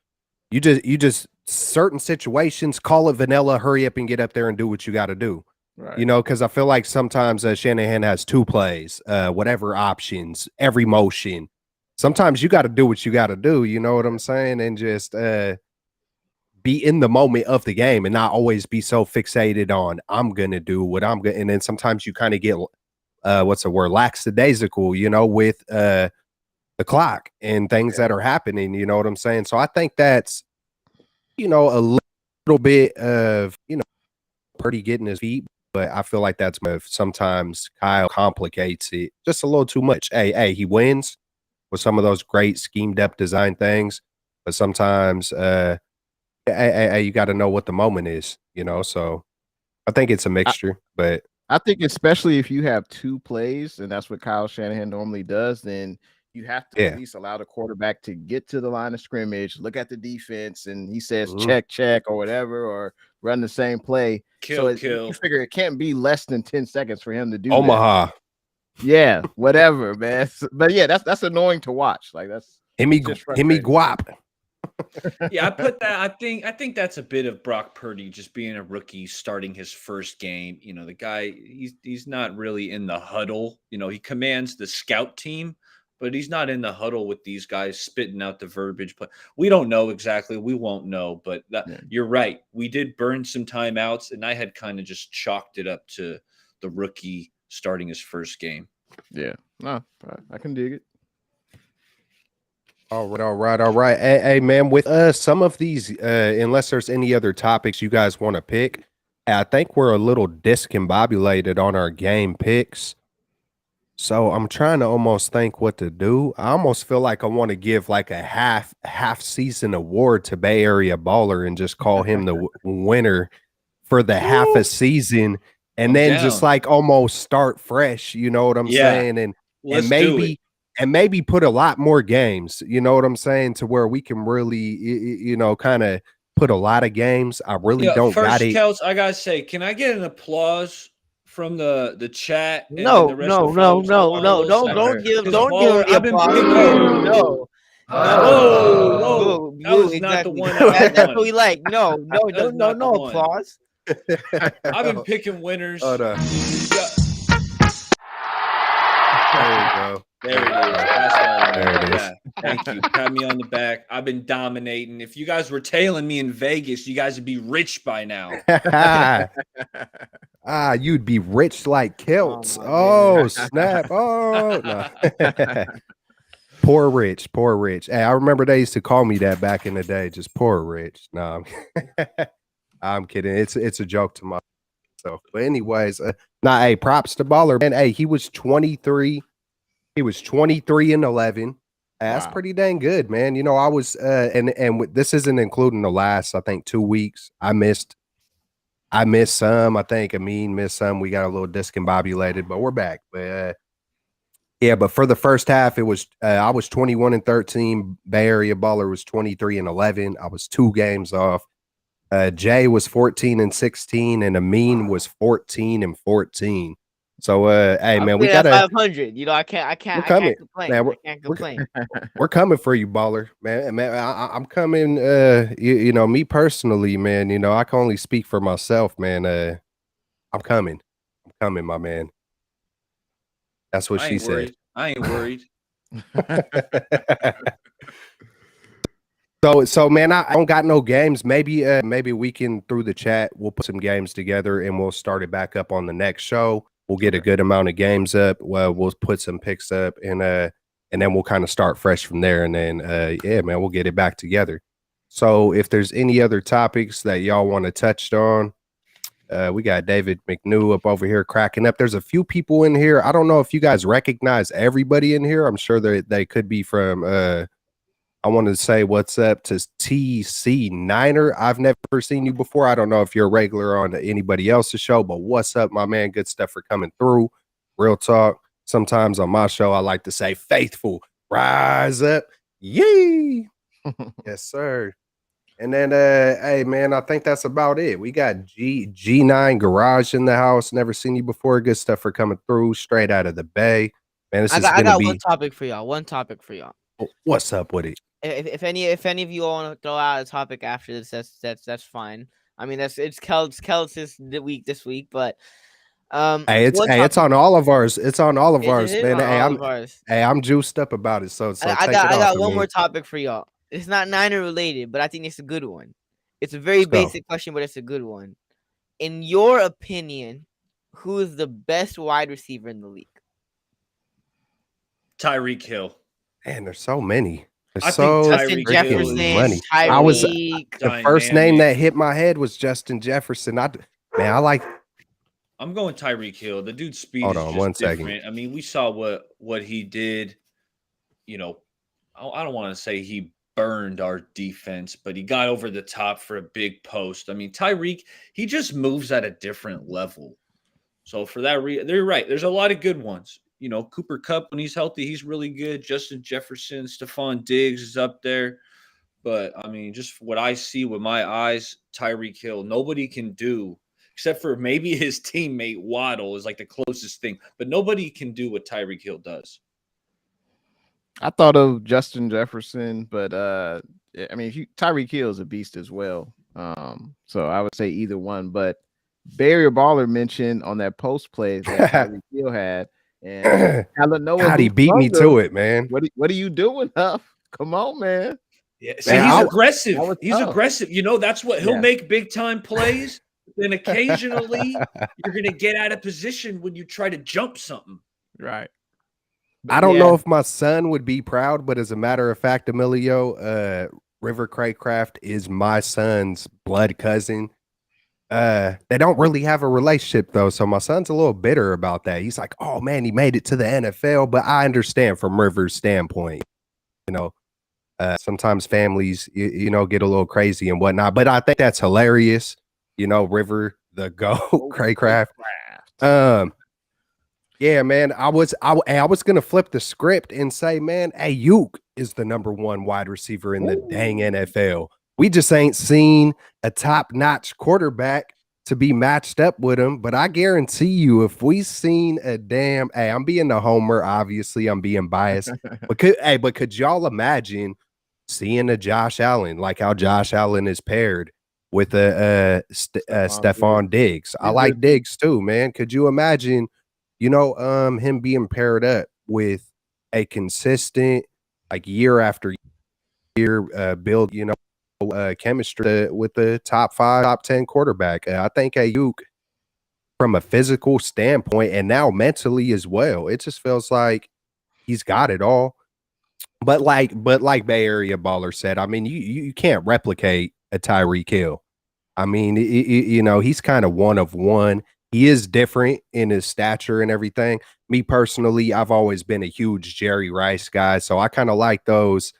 you just certain situations call it vanilla. Hurry up and get up there and do what you got to do. Right. You know, because I feel like sometimes Shanahan has 2 plays, whatever options, every motion. Sometimes you got to do what you got to do. You know what I'm saying? And just be in the moment of the game and not always be so fixated on I'm going to do what I'm going to. And then sometimes you kind of get, what's the word, lackadaisical, you know, with the clock and things that are happening. You know what I'm saying? So I think that's, you know, a little bit of, you know, Purdy getting his feet. But I feel like that's sometimes Kyle complicates it just a little too much. Hey, he wins with some of those great schemed up design things, but sometimes, you got to know what the moment is, you know. So I think it's a mixture. But I think especially if you have 2 plays, and that's what Kyle Shanahan normally does, then you have to at least allow the quarterback to get to the line of scrimmage, look at the defense, and he says check or whatever, or run the same play. Kill. You figure it can't be less than 10 seconds for him to do Omaha. That. Yeah, whatever, man. But yeah, that's annoying to watch. Like that's Himmy guap. Yeah, I put that. I think that's a bit of Brock Purdy just being a rookie, starting his first game. You know, the guy he's not really in the huddle. You know, he commands the scout team, but he's not in the huddle with these guys spitting out the verbiage. But we don't know exactly. We won't know. But you're right. We did burn some timeouts, and I had kind of just chalked it up to the rookie starting his first game. Yeah, no, I can dig it. All right. Hey, man, with some of these, unless there's any other topics you guys want to pick, I think we're a little discombobulated on our game picks. So I'm trying to almost think what to do. I almost feel like I want to give like a half season award to Bay Area Baller and just call him the winner for the half a season, and then just like almost start fresh. You know what I'm saying? And maybe put a lot more games. You know what I'm saying? To where we can really, you know, kind of put a lot of games. I really don't got it. Kels, I gotta say, can I get an applause from the chat? And No, the rest no, of no, folks? don't give the applause. No. Whoa. That was not the one. That's what we like. No applause. I've been picking winners. Hold on. There you go. There it is. That's all. There it is. Yeah. Thank you. Pat me on the back. I've been dominating. If you guys were tailing me in Vegas, you guys would be rich by now. You'd be rich like kilts. Oh snap. Oh, no. Poor rich. Hey, I remember they used to call me that back in the day. Just poor rich. No, I'm kidding. It's a joke to myself. But anyways, hey, props to Baller, man. Hey, he was 23. He was 23-11. That's pretty dang good, man. You know, I was and this isn't including the last, I think, 2 weeks. I missed some. I think Amin missed some. We got a little discombobulated, but we're back. But yeah, but for the first half, it was I was 21-13. Bay Area Baller was 23-11. I was 2 games off. Jay was 14-16, and Amin was 14-14. So, hey man, we got gotta 500. You know, I can't complain. Man, I can't complain. we're coming for you, baller, man. I'm coming. You know, me personally, man. You know, I can only speak for myself, man. I'm coming, my man. That's what she said. I ain't worried. So man, I don't got no games. Maybe we can through the chat. We'll put some games together and we'll start it back up on the next show. We'll get a good amount of games up. Well, we'll put some picks up and then we'll kind of start fresh from there. And then yeah, man, we'll get it back together. So if there's any other topics that y'all want to touch on, we got David McNew up over here cracking up. There's a few people in here. I don't know if you guys recognize everybody in here. I'm sure they could be from I want to say what's up to TC Niner. I've never seen you before. I don't know if you're a regular on anybody else's show, but what's up, my man? Good stuff for coming through. Real talk. Sometimes on my show, I like to say faithful. Rise up. Yee. Yes, sir. And then, hey, man, I think that's about it. We got G9 Garage in the house. Never seen you before. Good stuff for coming through. Straight out of the Bay. Man, this is going to be... I got one topic for y'all. What's up with it? If any of you want to throw out a topic after this, that's fine. I mean, it's Kelt's this week, but hey, it's on all of ours. It's on all of ours, man. I'm juiced up about it. So I got one more topic for y'all. It's not Niner related, but I think it's a good one. It's a very basic question, but it's a good one. In your opinion, who is the best wide receiver in the league? Tyreek Hill. Man, there's so many. I think Justin Jefferson, money. Tyreek. The first name that hit my head was Justin Jefferson. I like. I'm going Tyreek Hill. The dude's speed Hold is on just one different. second. I mean, we saw what he did. You know, I don't want to say he burned our defense, but he got over the top for a big post. I mean, Tyreek, he just moves at a different level. So for that reason, they're right. There's a lot of good ones. You know, Cooper Kupp, when he's healthy, he's really good. Justin Jefferson, Stephon Diggs is up there. But, I mean, just what I see with my eyes, Tyreek Hill, nobody can do, except for maybe his teammate Waddle is like the closest thing. But nobody can do what Tyreek Hill does. I thought of Justin Jefferson, but, I mean, Tyreek Hill is a beast as well. So I would say either one. But BayAreaBaller mentioned on that post play that Tyreek Hill had. And God, he beat me to it, man. What are you doing, Huff? Come on, man. Yeah, see, man, he's aggressive. He's aggressive. You know, that's what he'll make big time plays. Then occasionally you're gonna get out of position when you try to jump something. Right. But I don't know if my son would be proud, but as a matter of fact, Emilio, River Craycraft is my son's blood cousin. They don't really have a relationship though, so my son's a little bitter about that. He's like, "Oh man, he made it to the NFL," but I understand from River's standpoint. You know, sometimes families, you know, get a little crazy and whatnot. But I think that's hilarious. You know, River the GOAT, Craycraft. Yeah, man. I was gonna flip the script and say, man, Ayuk is the #1 wide receiver in the dang NFL. We just ain't seen a top-notch quarterback to be matched up with him. But I guarantee you, if we seen a damn, I'm being the homer, obviously, I'm being biased. but could y'all imagine seeing a Josh Allen, like how Josh Allen is paired with a Stephon Diggs? I like Diggs too, man. Could you imagine, you know, him being paired up with a consistent, like year after year build, you know, chemistry with the top 5, top 10 quarterback? I think Ayuk, from a physical standpoint and now mentally as well, it just feels like he's got it all. But like Bay Area Baller said, I mean, you can't replicate a Tyreek Hill. I mean, you know, he's kind of one of one. He is different in his stature and everything. Me personally, I've always been a huge Jerry Rice guy, so I kind of like those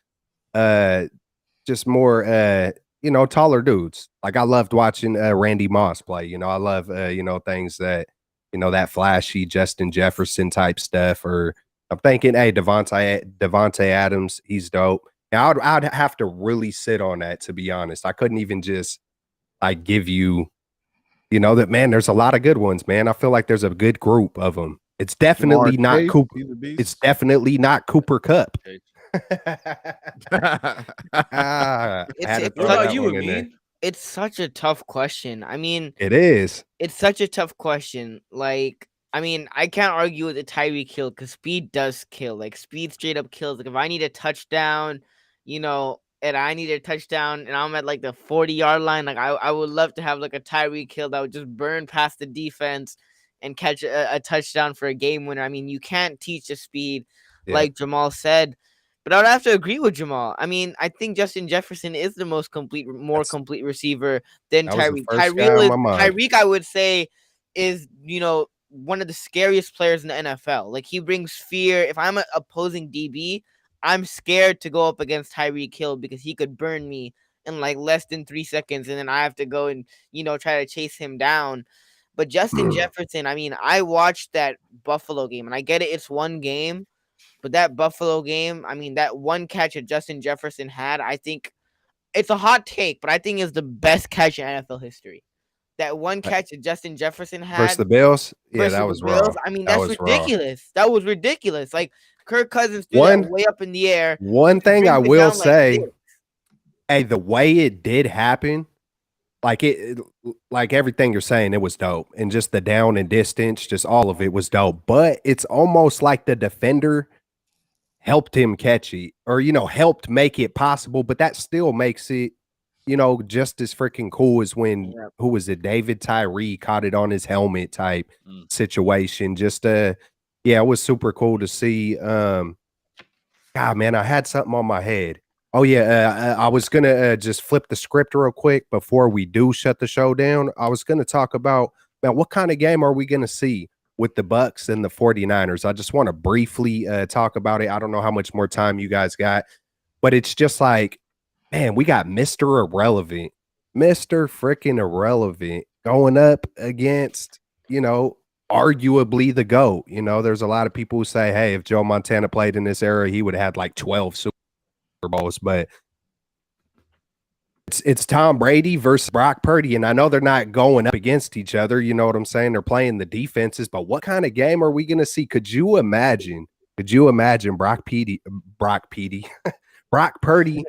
just more you know, taller dudes. Like I loved watching Randy Moss play. You know, I love you know, things that, you know, that flashy Justin Jefferson type stuff. Or I'm thinking, hey, Devontae Adams, he's dope. Now I'd have to really sit on that, to be honest. I couldn't even just like give you, that, man, there's a lot of good ones, man. I feel like there's a good group of them. It's definitely not Chase, Cooper. he's a beast. It's definitely not Cooper Cup. I had to It's throw What about that you, one in there. Amin? It's such a tough question. I mean, It is. it's such a tough question. Like, I mean, I can't argue with the Tyreek kill because speed does kill. Like, speed straight up kills. Like, if I need a touchdown, and I need a touchdown and I'm at like the 40-yard line, like I would love to have like a Tyreek kill that would just burn past the defense and catch a touchdown for a game winner. I mean, you can't teach the speed, like Jamal said. But I would have to agree with Jamal. I mean, I think Justin Jefferson is the most complete receiver than That was the Tyreek. first guy on my mind. Tyreek, I would say, is one of the scariest players in the NFL. Like, he brings fear. If I'm an opposing DB, I'm scared to go up against Tyreek Hill because he could burn me in like less than 3 seconds, and then I have to go and try to chase him down. But Justin Jefferson, I mean, I watched that Buffalo game, and I get it, it's one game. But that Buffalo game, I mean, that one catch that Justin Jefferson had, I think it's a hot take, but I think is the best catch in NFL history. That one catch that Justin Jefferson had Versus the Bills? Yeah, versus that the was Bills, raw. I mean, That that's was raw. ridiculous. That was ridiculous. Like, Kirk Cousins threw that way up in the air. One thing I brings it will down like say, this. hey, the way it did happen, like like everything you're saying, it was dope. And just the down and distance, just all of it was dope. But it's almost like the defender helped him catch it or, helped make it possible. But that still makes it, just as freaking cool as when, who was it? David Tyree caught it on his helmet type situation. Just, yeah, it was super cool to see. God, man, I had something on my head. Oh, yeah, I was going to just flip the script real quick before we do shut the show down. I was going to talk about, man, what kind of game are we going to see with the Bucs and the 49ers? I just want to briefly talk about it. I don't know how much more time you guys got, but it's just like, man, we got Mr. Irrelevant, Mr. freaking Irrelevant going up against, arguably the GOAT. There's a lot of people who say, hey, if Joe Montana played in this era, he would have had like 12 Super Bowls, but it's Tom Brady versus Brock Purdy, and I know they're not going up against each other. You know what I'm saying? They're playing the defenses, but what kind of game are we going to see? Could you imagine Brock Purdy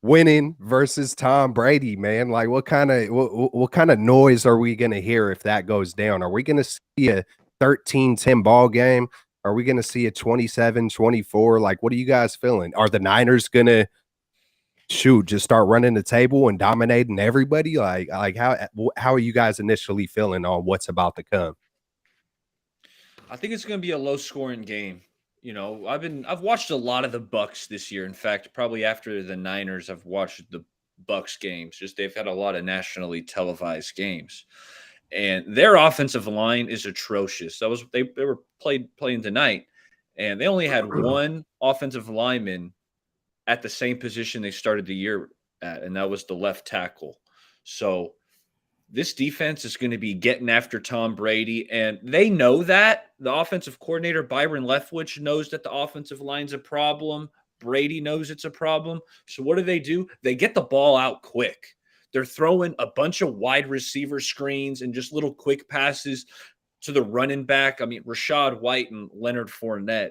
winning versus Tom Brady, man? Like, what kind of noise are we going to hear if that goes down? Are we going to see a 13-10 ball game? Are we going to see a 27-24? Like, what are you guys feeling? Are the Niners going to just start running the table and dominating everybody? Like how are you guys initially feeling on what's about to come? I think it's going to be a low-scoring game. I've watched a lot of the Bucs this year. In fact, probably after the Niners, I've watched the Bucs games. Just they've had a lot of nationally televised games, and their offensive line is atrocious. They were playing tonight, and they only had one offensive lineman at the same position they started the year at, and that was the left tackle. So this defense is going to be getting after Tom Brady, and they know that. The offensive coordinator, Byron Leftwich, knows that the offensive line's a problem. Brady knows it's a problem. So what do? They get the ball out quick. They're throwing a bunch of wide receiver screens and just little quick passes to the running back. I mean, Rashad White and Leonard Fournette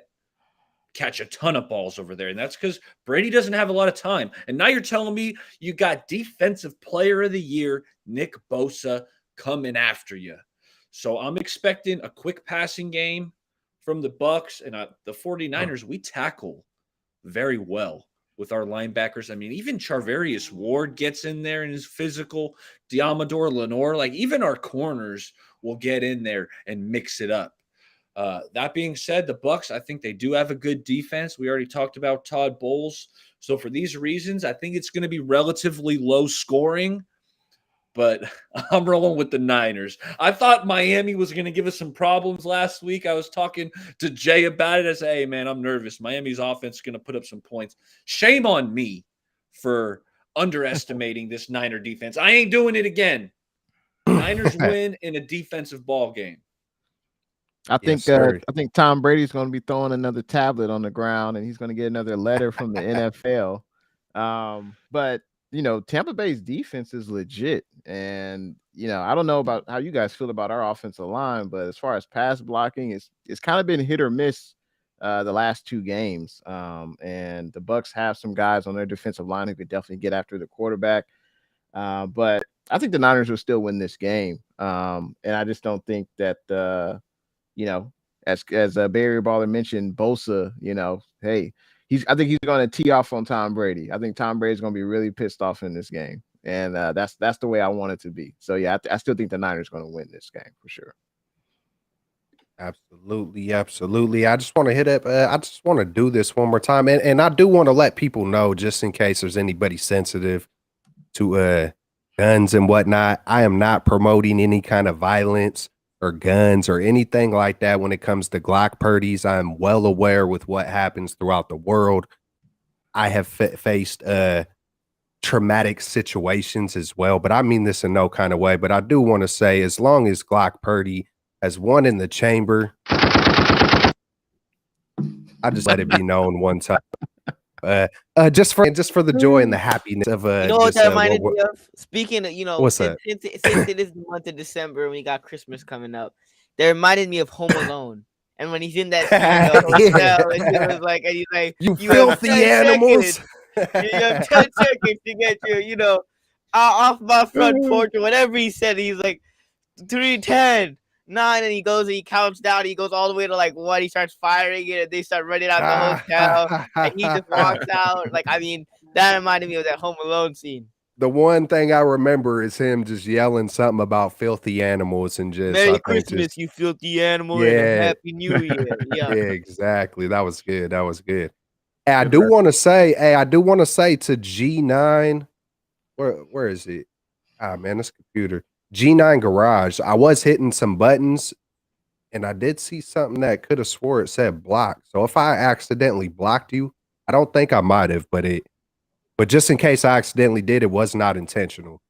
catch a ton of balls over there, and that's because Brady doesn't have a lot of time. And now you're telling me you got Defensive Player of the Year Nick Bosa coming after you. So I'm expecting a quick passing game from the Bucs and the 49ers. We tackle very well with our linebackers. I mean, even Charvarius Ward gets in there and is physical. Diamador Lenore, like even our corners will get in there and mix it up. That being said, the Bucs, I think they do have a good defense. We already talked about Todd Bowles. So for these reasons, I think it's going to be relatively low scoring, but I'm rolling with the Niners. I thought Miami was going to give us some problems last week. I was talking to Jay about it. I said, hey, man, I'm nervous. Miami's offense is going to put up some points. Shame on me for underestimating this Niner defense. I ain't doing it again. Niners win in a defensive ball game. I think Tom Brady's going to be throwing another tablet on the ground, and he's going to get another letter from the NFL. But Tampa Bay's defense is legit. And, I don't know about how you guys feel about our offensive line, but as far as pass blocking, it's kind of been hit or miss the last 2 games. And the Bucs have some guys on their defensive line who could definitely get after the quarterback. But I think the Niners will still win this game. And I just don't think that, as Barry Baller mentioned, Bosa, hey, I think he's going to tee off on Tom Brady. I think Tom Brady's going to be really pissed off in this game. And that's the way I want it to be. So, yeah, I still think the Niners are going to win this game for sure. Absolutely, absolutely. I just want to hit up. I just want to do this one more time, and I do want to let people know, just in case there's anybody sensitive to guns and whatnot. I am not promoting any kind of violence or guns or anything like that when it comes to Glock Purdy's. I'm well aware with what happens throughout the world. I have faced traumatic situations as well, but I mean this in no kind of way. But I do want to say, as long as Glock Purdy has one in the chamber, I just let it be known one time. Just for the joy and the happiness of You know what that reminded me of? Speaking of, What's since it is the month of December and we got Christmas coming up, that reminded me of Home Alone. And when he's in that hotel, and he was like, and he's like, you filthy animals. You have 10 seconds to get your, off my front porch or whatever he said. He's like, 3, 10, 9, and he goes and he counts down. He goes all the way to like 1. He starts firing it, and they start running out the hotel, and he just walks out. Like, I mean, that reminded me of that Home Alone scene. The one thing I remember is him just yelling something about filthy animals and just Merry Christmas, you filthy animal, and a Happy New Year. Yeah, exactly. That was good. That was good. Hey, I do want to say to G9, where is it? Ah, man, this computer. G9 Garage. I was hitting some buttons, and I did see something that could have swore it said block. So if I accidentally blocked you, I don't think I might have, but just in case I accidentally did, it was not intentional.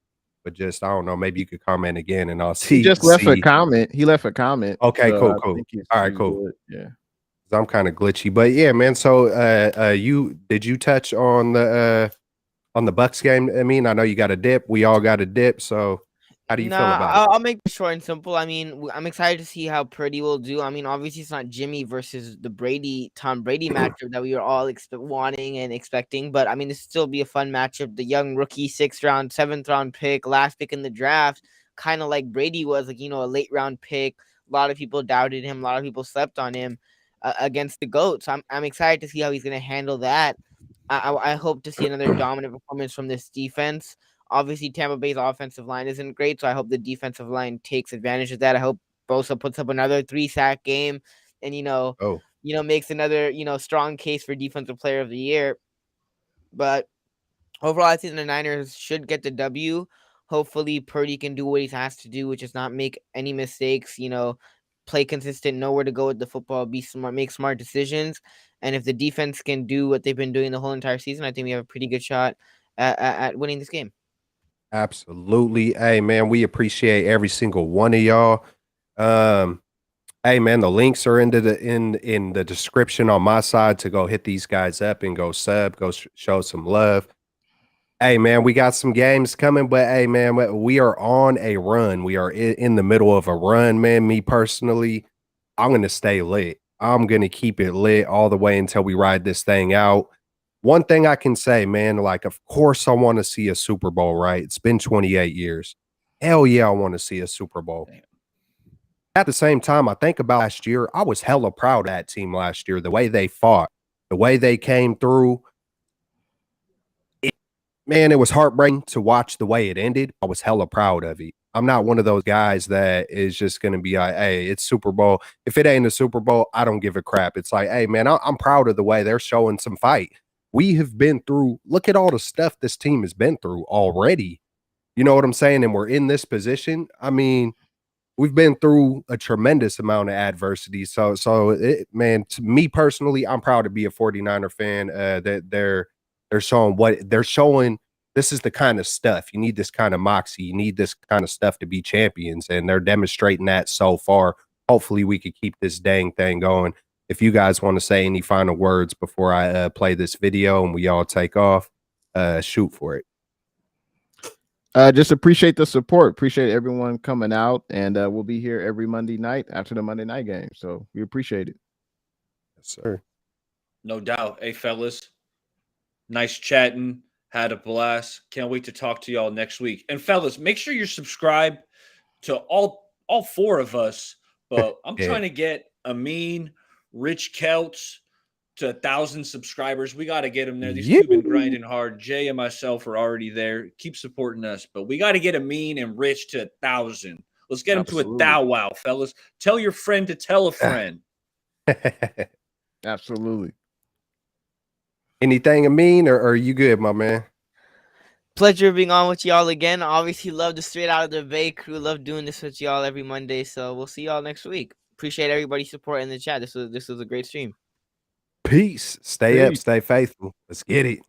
But just, I don't know, maybe you could comment again and I'll see. He just left a comment. He left a comment. Okay, so cool. All right, cool. Good. Yeah. I'm kind of glitchy, but yeah, man. So did you touch on the Bucks game? I mean, I know you got a dip. We all got a dip. So how do you feel about it? I'll make it short and simple. I mean, I'm excited to see how Purdy will do. I mean, obviously it's not Jimmy versus the Tom Brady matchup that we were all wanting and expecting, but I mean, this still be a fun matchup. The young rookie 6th round, 7th round pick, last pick in the draft, kind of like Brady was, like, a late round pick. A lot of people doubted him. A lot of people slept on him against the GOAT. So I'm excited to see how he's going to handle that. I hope to see another dominant performance from this defense. Obviously, Tampa Bay's offensive line isn't great, so I hope the defensive line takes advantage of that. I hope Bosa puts up another 3-sack game and, makes another, strong case for Defensive Player of the Year. But overall, I think the Niners should get the W. Hopefully, Purdy can do what he has to do, which is not make any mistakes, play consistent, know where to go with the football, be smart, make smart decisions. And if the defense can do what they've been doing the whole entire season, I think we have a pretty good shot at winning this game. Absolutely. Hey, man, we appreciate every single one of y'all. Hey, man, the links are in the description on my side to go hit these guys up and go sub, go show some love. Hey, man, we got some games coming, but hey, man, we are on a run. We are in the middle of a run, man. Me personally, I'm going to stay lit. I'm going to keep it lit all the way until we ride this thing out. One thing I can say, man, like, of course I want to see a Super Bowl, right? It's been 28 years. Hell yeah, I want to see a Super Bowl. At the same time, I think about last year, I was hella proud of that team last year, the way they fought, the way they came through. Man, it was heartbreaking to watch the way it ended. I was hella proud of it. I'm not one of those guys that is just going to be like, hey, it's Super Bowl. If it ain't a Super Bowl, I don't give a crap. It's like, hey, man, I'm proud of the way they're showing some fight. We have been through, look at all the stuff this team has been through already. You know what I'm saying? And we're in this position. I mean, we've been through a tremendous amount of adversity. So man, to me personally, I'm proud to be a 49er fan. That they're showing what they're showing. This is the kind of stuff you need. This kind of moxie. You need this kind of stuff to be champions, and they're demonstrating that so far. Hopefully, we could keep this dang thing going. If you guys want to say any final words before I play this video and we all take off, shoot for it. Just appreciate the support. Appreciate everyone coming out, and we'll be here every Monday night after the Monday night game. So we appreciate it. Yes, sir. No doubt. Hey, fellas, nice chatting. Had a blast. Can't wait to talk to y'all next week. And fellas, make sure you're subscribed to all 4 of us. But I'm Yeah. trying to get Amin, Rich Kelts to 1,000 subscribers. We got to get them there. These two been grinding hard. Jay and myself are already there. Keep supporting us. But we got to get Amin and Rich to 1,000. Let's get them to Absolutely. 1,000, fellas. Tell your friend to tell a friend. Absolutely. Anything, Amin, or are you good, my man? Pleasure being on with y'all again. Obviously, love the Straight Out of the Bay crew. Love doing this with y'all every Monday. So we'll see y'all next week. Appreciate everybody's support in the chat. This was a great stream. Peace. Stay up, Peace. stay faithful. Let's get it.